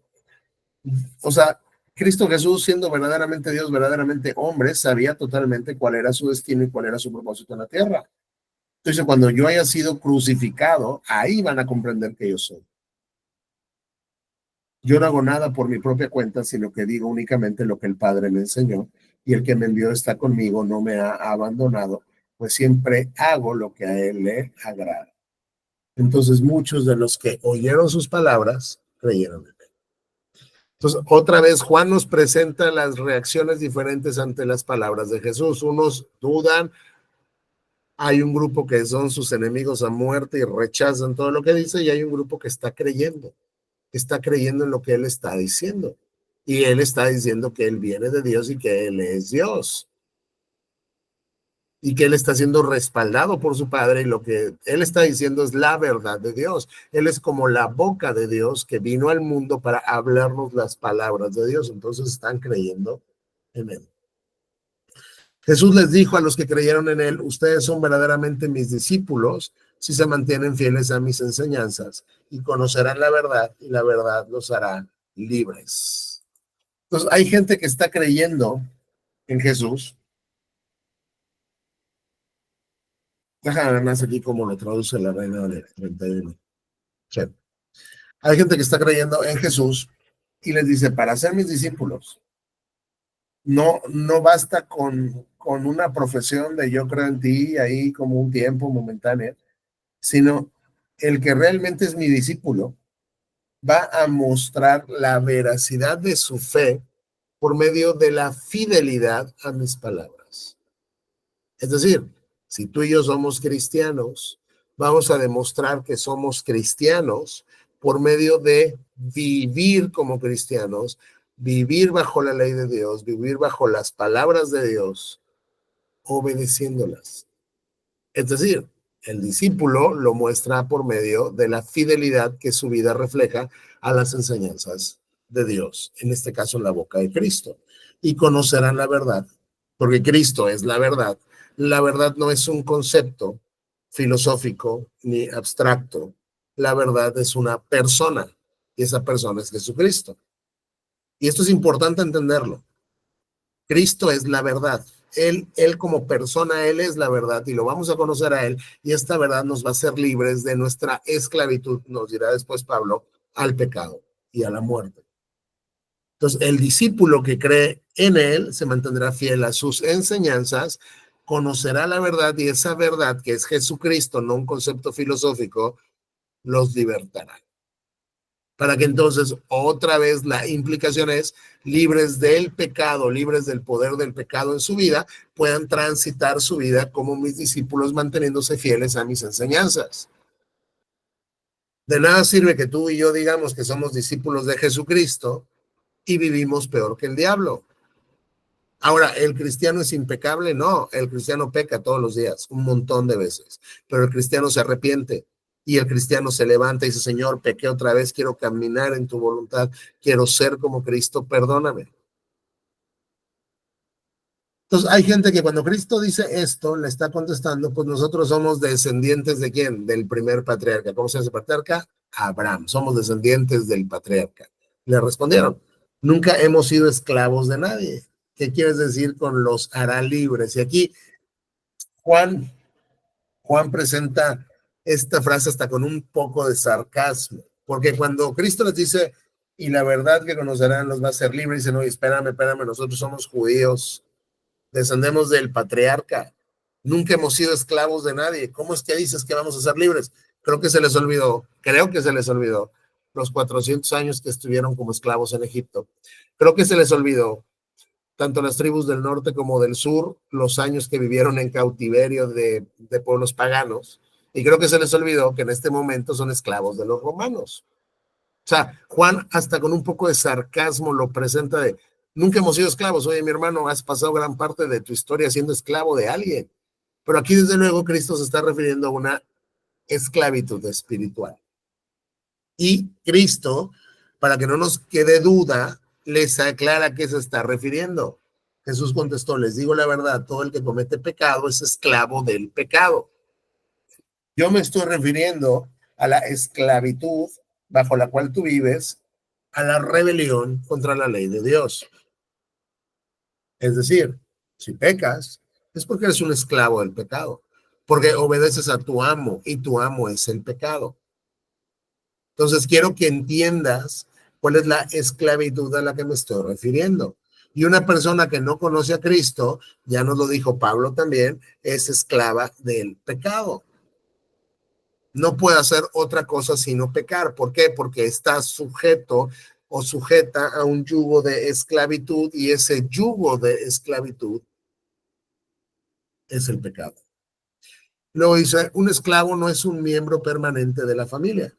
o sea, Cristo Jesús, siendo verdaderamente Dios, verdaderamente hombre, sabía totalmente cuál era su destino y cuál era su propósito en la tierra. Entonces, cuando yo haya sido crucificado, ahí van a comprender que yo soy. Yo no hago nada por mi propia cuenta, sino que digo únicamente lo que el Padre me enseñó, y el que me envió está conmigo, no me ha abandonado, pues siempre hago lo que a él le agrada. Entonces, muchos de los que oyeron sus palabras creyeron en él. Entonces, otra vez Juan nos presenta las reacciones diferentes ante las palabras de Jesús. Unos dudan, hay un grupo que son sus enemigos a muerte y rechazan todo lo que dice, y hay un grupo que está creyendo en lo que él está diciendo. Y él está diciendo que él viene de Dios y que él es Dios. Y que él está siendo respaldado por su Padre, y lo que él está diciendo es la verdad de Dios. Él es como la boca de Dios que vino al mundo para hablarnos las palabras de Dios. Entonces están creyendo en él. Jesús les dijo a los que creyeron en él, ustedes son verdaderamente mis discípulos si se mantienen fieles a mis enseñanzas, y conocerán la verdad, y la verdad los hará libres. Entonces hay gente que está creyendo en Jesús. Déjame ver más aquí cómo lo traduce la Reina Valera 31. Sí. Hay gente que está creyendo en Jesús y les dice, para ser mis discípulos, no basta con una profesión de yo creo en ti, ahí como un tiempo momentáneo, sino el que realmente es mi discípulo va a mostrar la veracidad de su fe por medio de la fidelidad a mis palabras. Es decir, si tú y yo somos cristianos, vamos a demostrar que somos cristianos por medio de vivir como cristianos, vivir bajo la ley de Dios, vivir bajo las palabras de Dios, obedeciéndolas. Es decir, el discípulo lo muestra por medio de la fidelidad que su vida refleja a las enseñanzas de Dios, en este caso la boca de Cristo, y conocerán la verdad, porque Cristo es la verdad. La verdad no es un concepto filosófico ni abstracto. La verdad es una persona, y esa persona es Jesucristo. Y esto es importante entenderlo. Cristo es la verdad. Él como persona, Él es la verdad, y lo vamos a conocer a Él, y esta verdad nos va a hacer libres de nuestra esclavitud, nos dirá después Pablo, al pecado y a la muerte. Entonces, el discípulo que cree en Él se mantendrá fiel a sus enseñanzas, conocerá la verdad, y esa verdad, que es Jesucristo, no un concepto filosófico, los libertará. Para que entonces otra vez la implicación es libres del pecado, libres del poder del pecado en su vida, puedan transitar su vida como mis discípulos, manteniéndose fieles a mis enseñanzas. De nada sirve que tú y yo digamos que somos discípulos de Jesucristo y vivimos peor que el diablo. Ahora, ¿el cristiano es impecable? No, el cristiano peca todos los días, un montón de veces, pero el cristiano se arrepiente. Y el cristiano se levanta y dice, Señor, pequé otra vez, quiero caminar en tu voluntad, quiero ser como Cristo, perdóname. Entonces, hay gente que cuando Cristo dice esto, le está contestando, pues nosotros somos descendientes ¿de quién? Del primer patriarca. ¿Cómo se llama ese patriarca? Abraham. Somos descendientes del patriarca. Le respondieron, nunca hemos sido esclavos de nadie. ¿Qué quieres decir con los hará libres? Y aquí Juan presenta esta frase hasta con un poco de sarcasmo, porque cuando Cristo les dice, y la verdad que conocerán los va a ser libres, dicen, no, espérame, nosotros somos judíos, descendemos del patriarca, nunca hemos sido esclavos de nadie, ¿cómo es que dices que vamos a ser libres? Creo que se les olvidó los 400 años que estuvieron como esclavos en Egipto. Creo que se les olvidó tanto las tribus del norte como del sur, los años que vivieron en cautiverio de pueblos paganos, y creo que se les olvidó que en este momento son esclavos de los romanos. O sea, Juan hasta con un poco de sarcasmo lo presenta de, nunca hemos sido esclavos, oye mi hermano, has pasado gran parte de tu historia siendo esclavo de alguien, pero aquí desde luego Cristo se está refiriendo a una esclavitud espiritual. Y Cristo, para que no nos quede duda, les aclara a qué se está refiriendo. Jesús contestó, les digo la verdad, todo el que comete pecado es esclavo del pecado. Yo me estoy refiriendo a la esclavitud bajo la cual tú vives, a la rebelión contra la ley de Dios. Es decir, si pecas, es porque eres un esclavo del pecado, porque obedeces a tu amo y tu amo es el pecado. Entonces quiero que entiendas cuál es la esclavitud a la que me estoy refiriendo. Y una persona que no conoce a Cristo, ya nos lo dijo Pablo también, es esclava del pecado. No puede hacer otra cosa sino pecar. ¿Por qué? Porque está sujeto o sujeta a un yugo de esclavitud y ese yugo de esclavitud es el pecado. Luego dice, un esclavo no es un miembro permanente de la familia,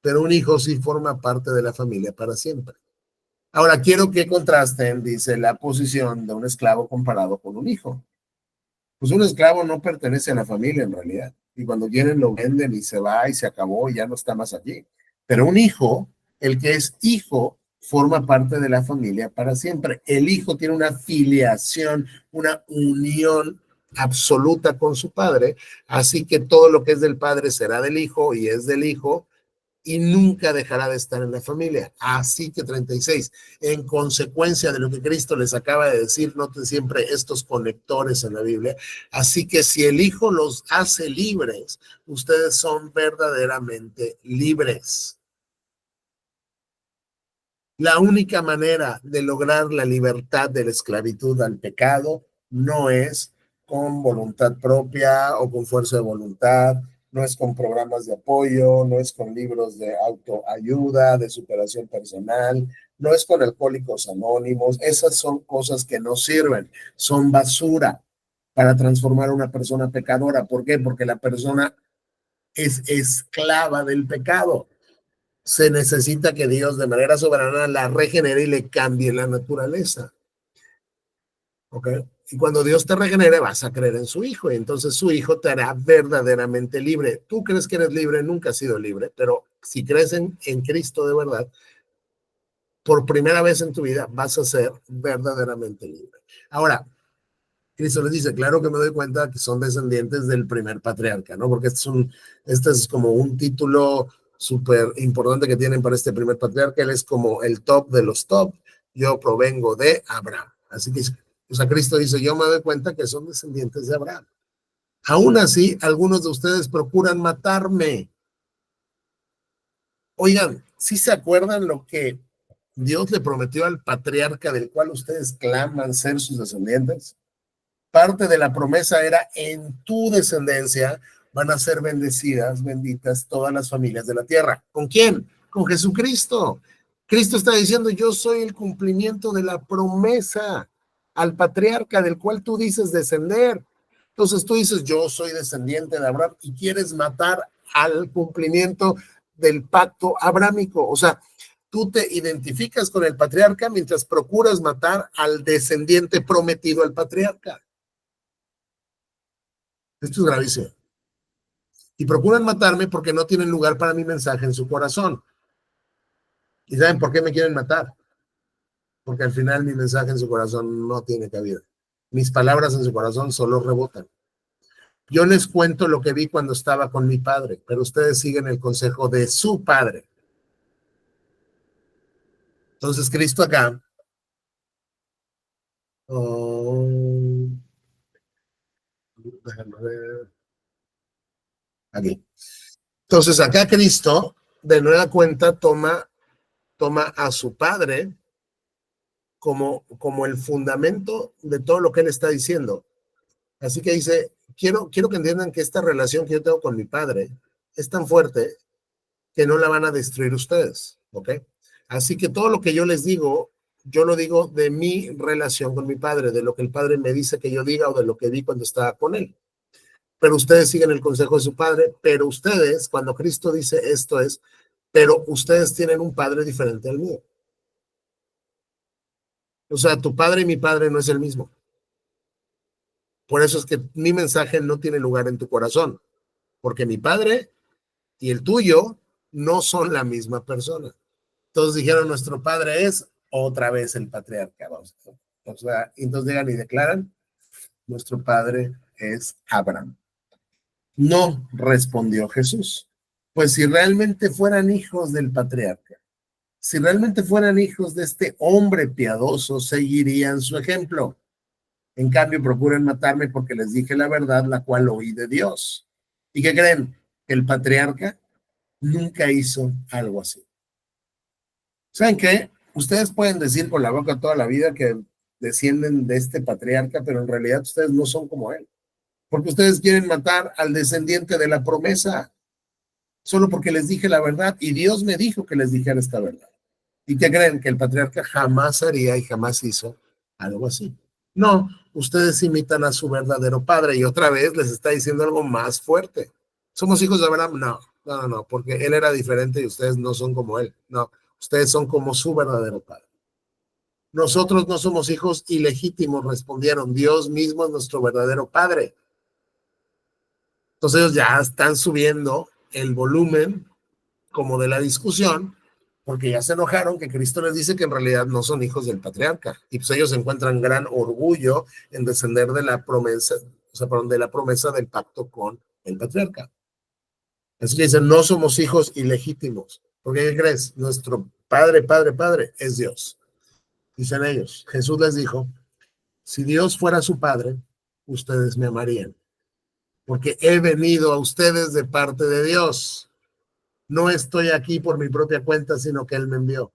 pero un hijo sí forma parte de la familia para siempre. Ahora, quiero que contrasten, dice, la posición de un esclavo comparado con un hijo. Pues un esclavo no pertenece a la familia en realidad. Y cuando quieren lo venden y se va y se acabó y ya no está más allí. Pero un hijo, el que es hijo, forma parte de la familia para siempre. El hijo tiene una filiación, una unión absoluta con su padre. Así que todo lo que es del padre será del hijo y es del hijo y nunca dejará de estar en la familia. Así que 36, en consecuencia de lo que Cristo les acaba de decir, noten siempre estos conectores en la Biblia, así que si el Hijo los hace libres, ustedes son verdaderamente libres. La única manera de lograr la libertad de la esclavitud al pecado no es con voluntad propia o con fuerza de voluntad, no es con programas de apoyo, no es con libros de autoayuda, de superación personal, no es con alcohólicos anónimos. Esas son cosas que no sirven, son basura para transformar a una persona pecadora. ¿Por qué? Porque la persona es esclava del pecado. Se necesita que Dios de manera soberana la regenere y le cambie la naturaleza. ¿Ok? Y cuando Dios te regenere, vas a creer en su Hijo, y entonces su Hijo te hará verdaderamente libre. Tú crees que eres libre, nunca has sido libre, pero si crees en Cristo de verdad, por primera vez en tu vida vas a ser verdaderamente libre. Ahora, Cristo les dice, claro que me doy cuenta que son descendientes del primer patriarca, ¿no? Porque este es como un título súper importante que tienen para este primer patriarca. Él es como el top de los top. Yo provengo de Abraham. Así que, o sea, Cristo dice, yo me doy cuenta que son descendientes de Abraham. Aún así, algunos de ustedes procuran matarme. Oigan, ¿sí se acuerdan lo que Dios le prometió al patriarca del cual ustedes claman ser sus descendientes? Parte de la promesa era, en tu descendencia van a ser bendecidas, benditas todas las familias de la tierra. ¿Con quién? Con Jesucristo. Cristo está diciendo, yo soy el cumplimiento de la promesa al patriarca del cual tú dices descender. Entonces tú dices, yo soy descendiente de Abraham y quieres matar al cumplimiento del pacto abrámico. O sea, tú te identificas con el patriarca mientras procuras matar al descendiente prometido al patriarca. Esto es gravísimo. Y procuran matarme porque no tienen lugar para mi mensaje en su corazón. ¿Y saben por qué me quieren matar? Porque al final mi mensaje en su corazón no tiene cabida. Mis palabras en su corazón solo rebotan. Yo les cuento lo que vi cuando estaba con mi padre, pero ustedes siguen el consejo de su padre. Entonces Cristo acá, déjame ver, aquí. Entonces acá Cristo, de nueva cuenta, toma a su padre como el fundamento de todo lo que él está diciendo. Así que dice, quiero que entiendan que esta relación que yo tengo con mi padre es tan fuerte que no la van a destruir ustedes, ¿ok? Así que todo lo que yo les digo, yo lo digo de mi relación con mi padre, de lo que el padre me dice que yo diga o de lo que vi cuando estaba con él. Pero ustedes siguen el consejo de su padre, pero ustedes, cuando Cristo dice esto es, pero ustedes tienen un padre diferente al mío. O sea, tu padre y mi padre no es el mismo. Por eso es que mi mensaje no tiene lugar en tu corazón, porque mi padre y el tuyo no son la misma persona. Todos dijeron, nuestro padre es otra vez el patriarca. O sea, entonces llegan y declaran, nuestro padre es Abraham. No, respondió Jesús. Pues si realmente fueran hijos del patriarca, si realmente fueran hijos de este hombre piadoso, seguirían su ejemplo. En cambio, procuran matarme porque les dije la verdad, la cual oí de Dios. ¿Y qué creen? El patriarca nunca hizo algo así. ¿Saben qué? Ustedes pueden decir con la boca toda la vida que descienden de este patriarca, pero en realidad ustedes no son como él. Porque ustedes quieren matar al descendiente de la promesa, solo porque les dije la verdad y Dios me dijo que les dijera esta verdad. ¿Y qué creen? Que el patriarca jamás haría y jamás hizo algo así. No, ustedes imitan a su verdadero padre y otra vez les está diciendo algo más fuerte. ¿Somos hijos de Abraham? No, porque él era diferente y ustedes no son como él. No, ustedes son como su verdadero padre. Nosotros no somos hijos ilegítimos, respondieron. Dios mismo es nuestro verdadero padre. Entonces ellos ya están subiendo el volumen como de la discusión, porque ya se enojaron que Cristo les dice que en realidad no son hijos del patriarca. Y pues ellos encuentran gran orgullo en descender de la promesa, de la promesa del pacto con el patriarca. Así que dicen, no somos hijos ilegítimos. Porque ¿qué crees? Nuestro padre es Dios. Dicen ellos. Jesús les dijo, si Dios fuera su padre, ustedes me amarían. Porque he venido a ustedes de parte de Dios. No estoy aquí por mi propia cuenta, sino que Él me envió.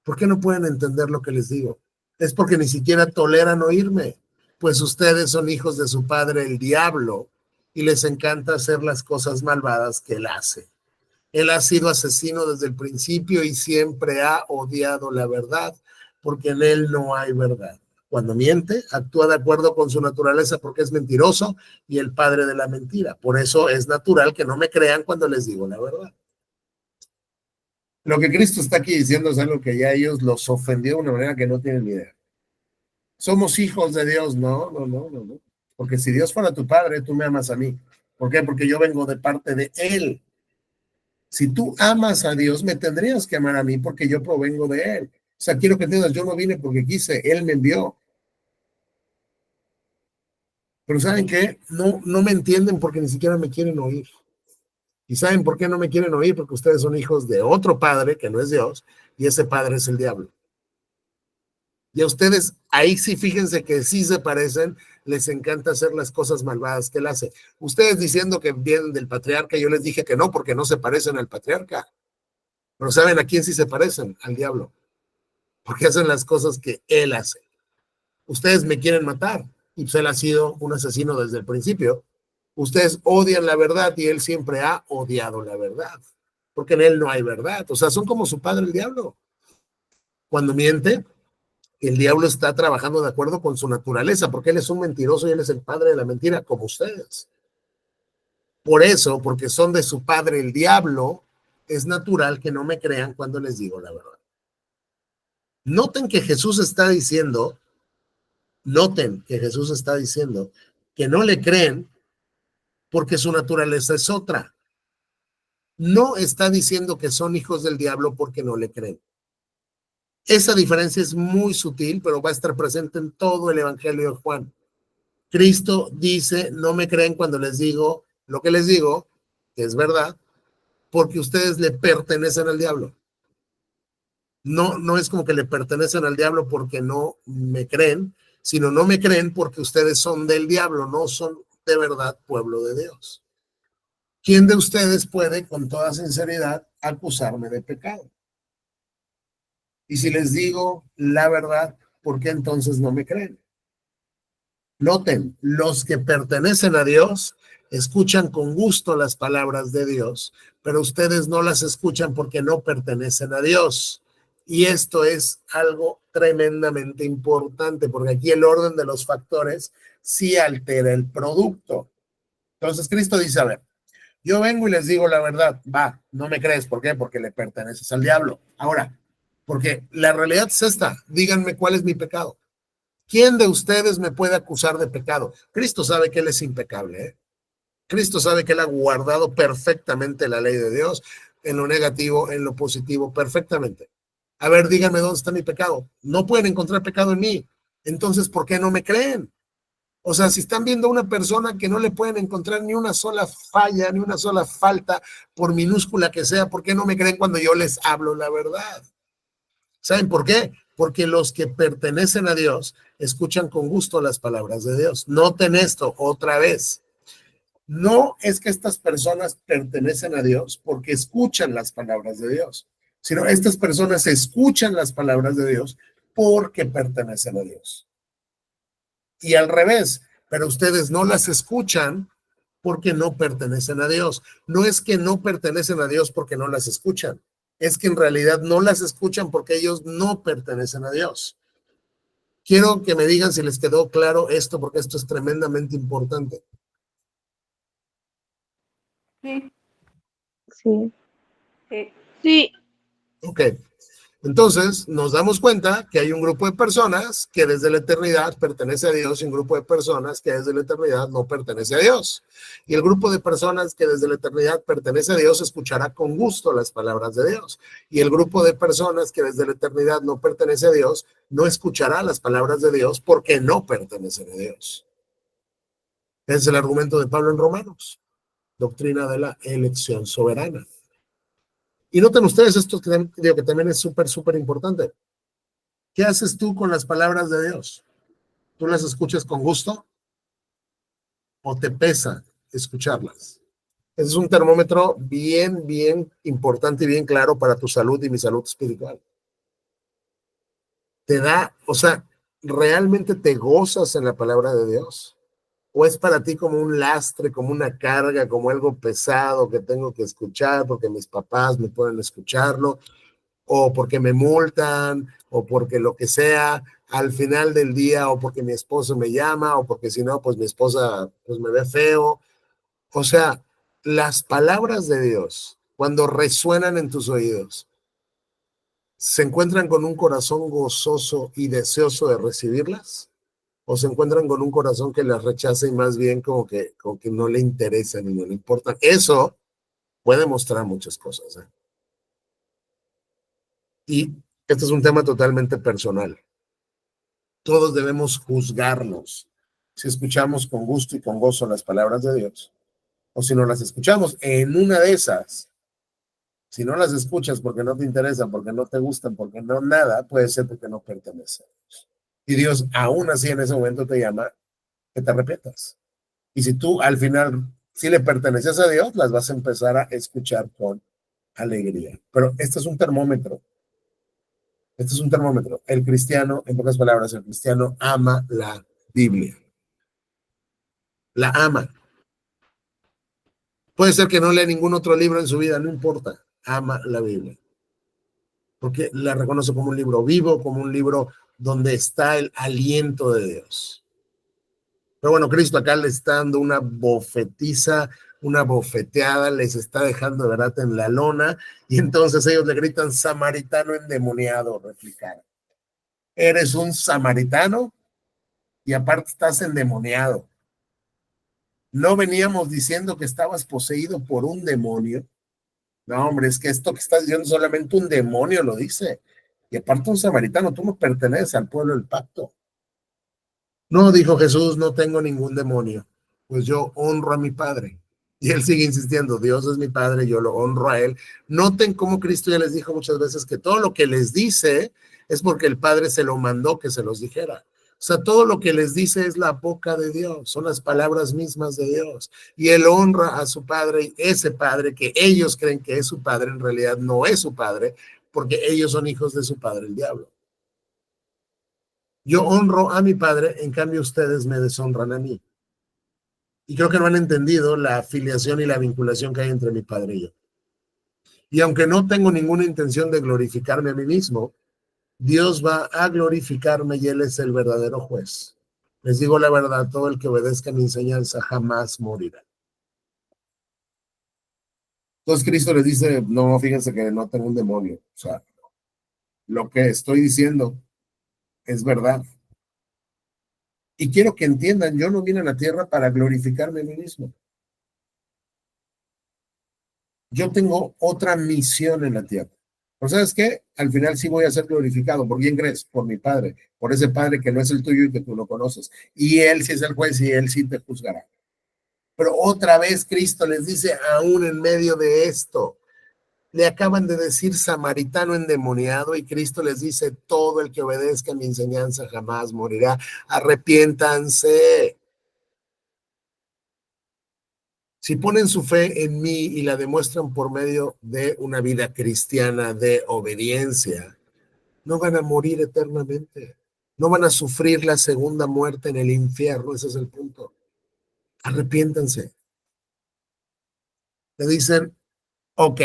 ¿Por qué no pueden entender lo que les digo? Es porque ni siquiera toleran oírme, pues ustedes son hijos de su padre, el diablo, y les encanta hacer las cosas malvadas que él hace. Él ha sido asesino desde el principio y siempre ha odiado la verdad, porque en él no hay verdad. Cuando miente, actúa de acuerdo con su naturaleza porque es mentiroso y el padre de la mentira. Por eso es natural que no me crean cuando les digo la verdad. Lo que Cristo está aquí diciendo es algo que ya ellos los ofendió de una manera que no tienen ni idea. Somos hijos de Dios, no. Porque si Dios fuera tu padre, tú me amas a mí. ¿Por qué? Porque yo vengo de parte de Él. Si tú amas a Dios, me tendrías que amar a mí porque yo provengo de Él. O sea, quiero que entiendas, yo no vine porque quise, Él me envió. Pero ¿saben qué? No me entienden porque ni siquiera me quieren oír. ¿Y saben por qué no me quieren oír? Porque ustedes son hijos de otro padre que no es Dios, y ese padre es el diablo. Y a ustedes, ahí sí fíjense que sí se parecen, les encanta hacer las cosas malvadas que él hace. Ustedes diciendo que vienen del patriarca, yo les dije que no, porque no se parecen al patriarca. Pero ¿saben a quién sí se parecen? Al diablo. Porque hacen las cosas que él hace. Ustedes me quieren matar, y pues él ha sido un asesino desde el principio. Ustedes odian la verdad y él siempre ha odiado la verdad, porque en él no hay verdad. O sea, son como su padre el diablo. Cuando miente, el diablo está trabajando de acuerdo con su naturaleza, porque él es un mentiroso y él es el padre de la mentira, como ustedes. Por eso, porque son de su padre el diablo, es natural que no me crean cuando les digo la verdad. Noten que Jesús está diciendo que no le creen porque su naturaleza es otra. No está diciendo que son hijos del diablo porque no le creen. Esa diferencia es muy sutil, pero va a estar presente en todo el Evangelio de Juan. Cristo dice, no me creen cuando les digo lo que les digo, que es verdad, porque ustedes le pertenecen al diablo. No, no es como que le pertenecen al diablo porque no me creen, sino no me creen porque ustedes son del diablo, no son de verdad pueblo de Dios. ¿Quién de ustedes puede con toda sinceridad acusarme de pecado? Y si les digo la verdad, ¿por qué entonces no me creen? Noten, los que pertenecen a Dios escuchan con gusto las palabras de Dios, pero ustedes no las escuchan porque no pertenecen a Dios. Y esto es algo tremendamente importante, porque aquí el orden de los factores sí altera el producto. Entonces Cristo dice, a ver, yo vengo y les digo la verdad, va, no me crees, ¿por qué? Porque le perteneces al diablo. Ahora, porque la realidad es esta, díganme cuál es mi pecado. ¿Quién de ustedes me puede acusar de pecado? Cristo sabe que él es impecable, ¿eh? Cristo sabe que él ha guardado perfectamente la ley de Dios, en lo negativo, en lo positivo, perfectamente. A ver, díganme dónde está mi pecado. No pueden encontrar pecado en mí. Entonces, ¿por qué no me creen? O sea, si están viendo a una persona que no le pueden encontrar ni una sola falla, ni una sola falta, por minúscula que sea, ¿por qué no me creen cuando yo les hablo la verdad? ¿Saben por qué? Porque los que pertenecen a Dios escuchan con gusto las palabras de Dios. Noten esto otra vez. No es que estas personas pertenecen a Dios porque escuchan las palabras de Dios, sino estas personas escuchan las palabras de Dios porque pertenecen a Dios. Y al revés, pero ustedes no las escuchan porque no pertenecen a Dios. No es que no pertenecen a Dios porque no las escuchan, es que en realidad no las escuchan porque ellos no pertenecen a Dios. Quiero que me digan si les quedó claro esto, porque esto es tremendamente importante. Sí. Sí. Sí. Ok. Entonces, nos damos cuenta que hay un grupo de personas que desde la eternidad pertenece a Dios y un grupo de personas que desde la eternidad no pertenece a Dios. Y el grupo de personas que desde la eternidad pertenece a Dios escuchará con gusto las palabras de Dios. Y el grupo de personas que desde la eternidad no pertenece a Dios no escuchará las palabras de Dios porque no pertenecen a Dios. Ese es el argumento de Pablo en Romanos, doctrina de la elección soberana. Y noten ustedes esto que digo que también es súper, súper importante. ¿Qué haces tú con las palabras de Dios? ¿Tú las escuchas con gusto o te pesa escucharlas? Ese es un termómetro bien, bien importante y bien claro para tu salud y mi salud espiritual. Te da, o sea, ¿realmente te gozas en la palabra de Dios? ¿O es para ti como un lastre, como una carga, como algo pesado que tengo que escuchar porque mis papás me pueden escucharlo? O porque me multan, o porque lo que sea, al final del día, o porque mi esposo me llama, o porque si no, pues mi esposa pues me ve feo. O sea, las palabras de Dios, cuando resuenan en tus oídos, ¿se encuentran con un corazón gozoso y deseoso de recibirlas? ¿O se encuentran con un corazón que las rechaza y más bien como que no le interesa ni no le importa? Eso puede mostrar muchas cosas, ¿eh? Y este es un tema totalmente personal. Todos debemos juzgarnos si escuchamos con gusto y con gozo las palabras de Dios o si no las escuchamos. En una de esas, si no las escuchas porque no te interesan, porque no te gustan, porque no nada, puede ser porque no pertenece a Dios. Y Dios aún así en ese momento te llama que te arrepientas. Y si tú al final, si le perteneces a Dios, las vas a empezar a escuchar con alegría. Pero este es un termómetro. Este es un termómetro. El cristiano, en pocas palabras, el cristiano ama la Biblia. La ama. Puede ser que no lea ningún otro libro en su vida, no importa. Ama la Biblia. Porque la reconoce como un libro vivo, como un libro donde está el aliento de Dios. Pero bueno, Cristo acá le está dando una bofetiza, una bofeteada, les está dejando de verdad en la lona, y entonces ellos le gritan: samaritano endemoniado, replicaron. Eres un samaritano y aparte estás endemoniado. ¿No veníamos diciendo que estabas poseído por un demonio? No, hombre, es que esto que estás diciendo solamente un demonio lo dice. Y aparte un samaritano, tú no perteneces al pueblo del pacto. No, dijo Jesús, no tengo ningún demonio, pues yo honro a mi Padre. Y él sigue insistiendo, Dios es mi Padre, yo lo honro a él. Noten cómo Cristo ya les dijo muchas veces que todo lo que les dice es porque el Padre se lo mandó que se los dijera. O sea, todo lo que les dice es la boca de Dios, son las palabras mismas de Dios. Y él honra a su Padre, y ese Padre que ellos creen que es su Padre, en realidad no es su Padre, porque ellos son hijos de su Padre, el diablo. Yo honro a mi Padre, en cambio ustedes me deshonran a mí. Y creo que no han entendido la afiliación y la vinculación que hay entre mi Padre y yo. Y aunque no tengo ninguna intención de glorificarme a mí mismo, Dios va a glorificarme y Él es el verdadero juez. Les digo la verdad, todo el que obedezca mi enseñanza jamás morirá. Entonces Cristo les dice, no, fíjense que no tengo un demonio. O sea, lo que estoy diciendo es verdad. Y quiero que entiendan, yo no vine a la tierra para glorificarme a mí mismo. Yo tengo otra misión en la tierra. Pero ¿sabes qué? Al final sí voy a ser glorificado. ¿Por quién crees? Por mi Padre. Por ese Padre que no es el tuyo y que tú no conoces. Y Él sí es el juez y Él sí te juzgará. Pero otra vez Cristo les dice, aún en medio de esto, le acaban de decir samaritano endemoniado y Cristo les dice, todo el que obedezca a mi enseñanza jamás morirá. Arrepiéntanse. Si ponen su fe en mí y la demuestran por medio de una vida cristiana de obediencia, no van a morir eternamente. No van a sufrir la segunda muerte en el infierno. Ese es el punto. Arrepiéntanse. Le dicen, ok,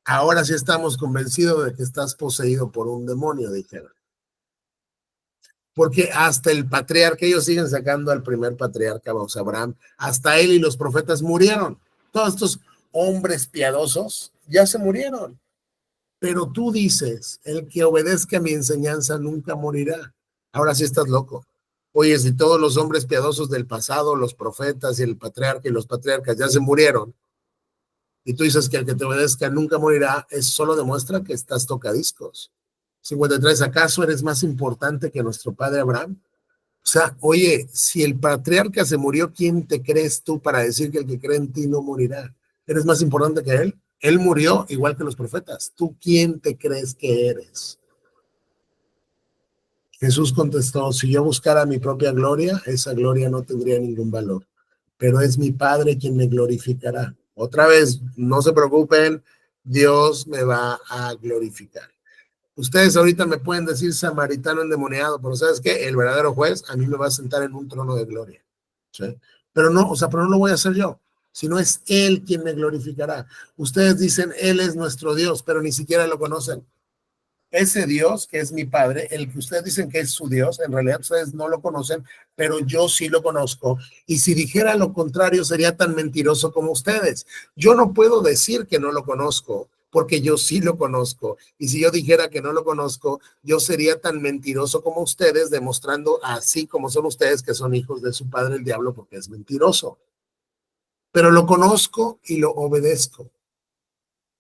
ahora sí estamos convencidos de que estás poseído por un demonio, dijeron. Porque hasta el patriarca, ellos siguen sacando al primer patriarca, vamos, Abraham, hasta él y los profetas murieron. Todos estos hombres piadosos ya se murieron. Pero tú dices, el que obedezca a mi enseñanza nunca morirá. Ahora sí estás loco. Oye, si todos los hombres piadosos del pasado, los profetas y el patriarca y los patriarcas ya se murieron, y tú dices que el que te obedezca nunca morirá, eso solo demuestra que estás tocadiscos. 53, ¿acaso eres más importante que nuestro padre Abraham? O sea, oye, si el patriarca se murió, ¿quién te crees tú para decir que el que cree en ti no morirá? ¿Eres más importante que él? Él murió igual que los profetas. ¿Tú quién te crees que eres? Jesús contestó, si yo buscara mi propia gloria, esa gloria no tendría ningún valor, pero es mi Padre quien me glorificará. Otra vez, no se preocupen, Dios me va a glorificar. Ustedes ahorita me pueden decir samaritano endemoniado, pero ¿sabes qué? El verdadero juez a mí me va a sentar en un trono de gloria. ¿Sí? Pero no, o sea, pero no lo voy a hacer yo, sino es Él quien me glorificará. Ustedes dicen, Él es nuestro Dios, pero ni siquiera lo conocen. Ese Dios que es mi Padre, el que ustedes dicen que es su Dios, en realidad ustedes no lo conocen, pero yo sí lo conozco. Y si dijera lo contrario, sería tan mentiroso como ustedes. Yo no puedo decir que no lo conozco, porque yo sí lo conozco. Y si yo dijera que no lo conozco, yo sería tan mentiroso como ustedes, demostrando así como son ustedes que son hijos de su padre el diablo, porque es mentiroso. Pero lo conozco y lo obedezco.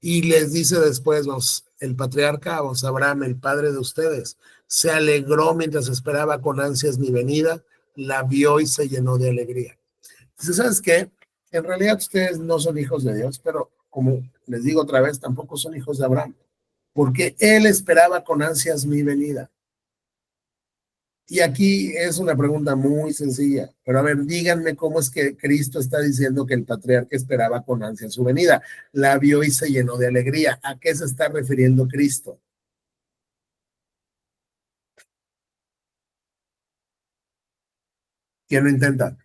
Y les dice después el patriarca, Abraham, el padre de ustedes, se alegró mientras esperaba con ansias mi venida, la vio y se llenó de alegría. Dice, ¿sabes qué? En realidad ustedes no son hijos de Dios, pero como les digo otra vez, tampoco son hijos de Abraham, porque él esperaba con ansias mi venida. Y aquí es una pregunta muy sencilla, pero a ver, díganme cómo es que Cristo está diciendo que el patriarca esperaba con ansia su venida. La vio y se llenó de alegría. ¿A qué se está refiriendo Cristo? ¿Quién lo intenta?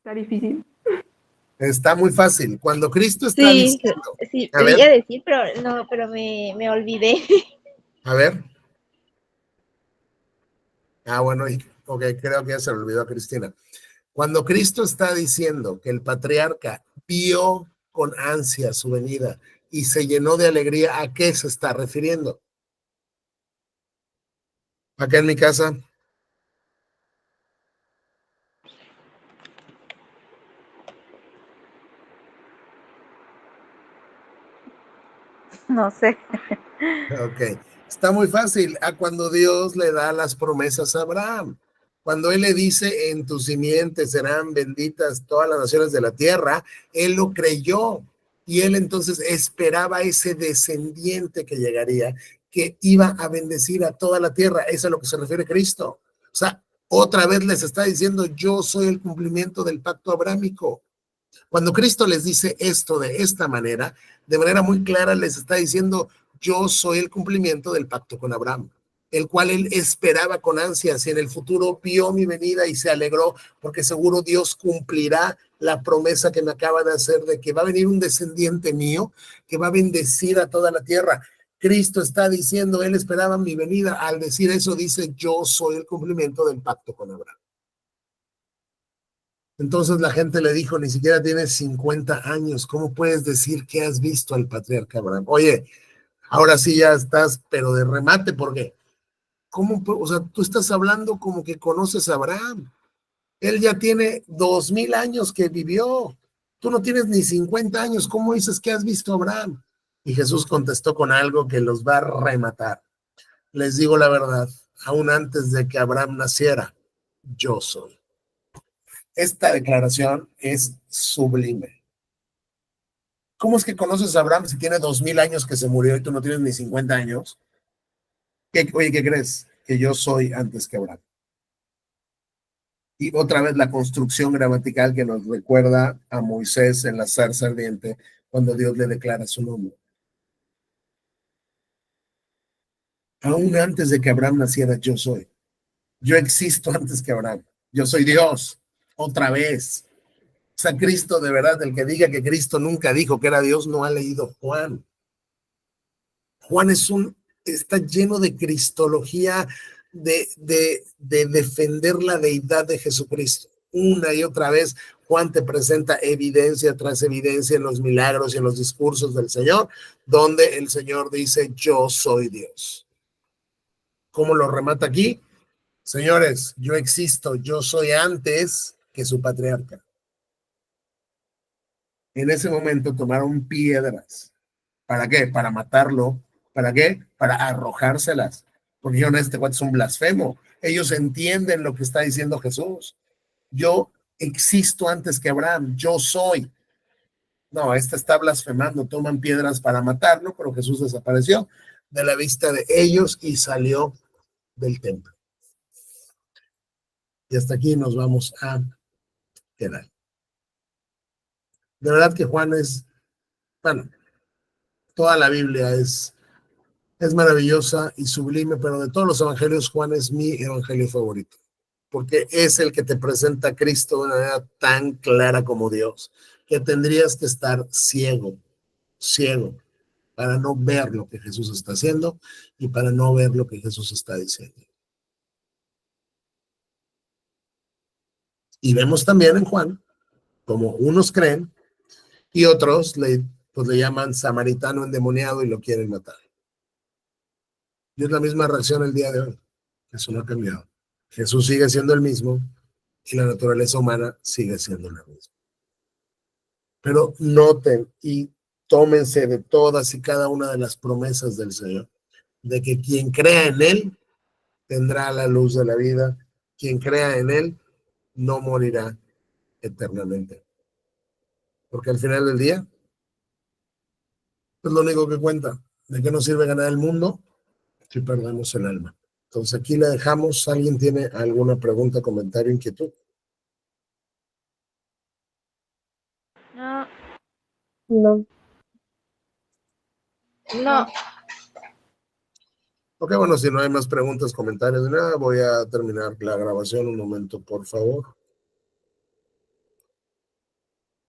Está difícil. Está muy fácil. Cuando Cristo está Sí, diciendo, sí, a te ver, iba a decir, pero no, pero me olvidé. a ver, bueno, ok, creo que ya se le olvidó a Cristina. Cuando Cristo está diciendo que el patriarca vio con ansia su venida y se llenó de alegría, ¿a qué se está refiriendo? Acá en mi casa, No sé. Ok, está muy fácil. A cuando Dios le da las promesas a Abraham. Cuando él le dice, en tu simiente serán benditas todas las naciones de la tierra, él lo creyó y él entonces esperaba ese descendiente que llegaría, que iba a bendecir a toda la tierra. Eso es a lo que se refiere Cristo. O sea, otra vez les está diciendo, yo soy el cumplimiento del pacto abrámico. Cuando Cristo les dice esto de esta manera, de manera muy clara les está diciendo, yo soy el cumplimiento del pacto con Abraham, el cual él esperaba con ansias y en el futuro vio mi venida y se alegró porque seguro Dios cumplirá la promesa que me acaba de hacer de que va a venir un descendiente mío que va a bendecir a toda la tierra. Cristo está diciendo, él esperaba mi venida. Al decir eso dice, yo soy el cumplimiento del pacto con Abraham. Entonces la gente le dijo, ni siquiera tienes 50 años, ¿cómo puedes decir que has visto al patriarca Abraham? Oye, ahora sí ya estás, pero de remate, ¿por qué? ¿Cómo? O sea, tú estás hablando como que conoces a Abraham. Él ya tiene 2000 años que vivió. Tú no tienes ni 50 años, ¿cómo dices que has visto a Abraham? Y Jesús contestó con algo que los va a rematar. Les digo la verdad, aún antes de que Abraham naciera, yo soy. Esta declaración es sublime. ¿Cómo es que conoces a Abraham si tiene 2000 años que se murió y tú no tienes ni 50 años? Oye, ¿qué crees? Que yo soy antes que Abraham. Y otra vez la construcción gramatical que nos recuerda a Moisés en la zarza ardiente cuando Dios le declara su nombre. Aún antes de que Abraham naciera, yo soy. Yo existo antes que Abraham. Yo soy Dios. Otra vez. O sea, Cristo, de verdad, el que diga que Cristo nunca dijo que era Dios, no ha leído Juan. Juan está lleno de cristología, de defender la deidad de Jesucristo. Una y otra vez, Juan te presenta evidencia tras evidencia en los milagros y en los discursos del Señor, donde el Señor dice, yo soy Dios. ¿Cómo lo remata aquí? Señores, yo existo, yo soy antes que su patriarca. En ese momento tomaron piedras. ¿Para qué? Para matarlo. ¿Para qué? Para arrojárselas. Porque dijeron, este cuate es un blasfemo. Ellos entienden lo que está diciendo Jesús. Yo existo antes que Abraham. Yo soy. No, este está blasfemando. Toman piedras para matarlo, pero Jesús desapareció de la vista de ellos y salió del templo. Y hasta aquí nos vamos a quedar. De verdad que Juan bueno, toda la Biblia es maravillosa y sublime, pero de todos los evangelios, Juan es mi evangelio favorito, porque es el que te presenta a Cristo de una manera tan clara como Dios, que tendrías que estar ciego, para no ver lo que Jesús está haciendo y para no ver lo que Jesús está diciendo. Y vemos también en Juan, como unos creen y otros le llaman samaritano endemoniado y lo quieren matar. Y es la misma reacción el día de hoy. Eso no ha cambiado. Jesús sigue siendo el mismo y la naturaleza humana sigue siendo la misma. Pero noten y tómense de todas y cada una de las promesas del Señor, de que quien crea en Él tendrá la luz de la vida, quien crea en Él no morirá eternamente. Porque al final del día es lo único que cuenta. ¿De qué nos sirve ganar el mundo si perdemos el alma? Entonces aquí la dejamos. ¿Alguien tiene alguna pregunta, comentario, inquietud? No, No. no. Ok, bueno, si no hay más preguntas, comentarios, nada, voy a terminar la grabación un momento, por favor.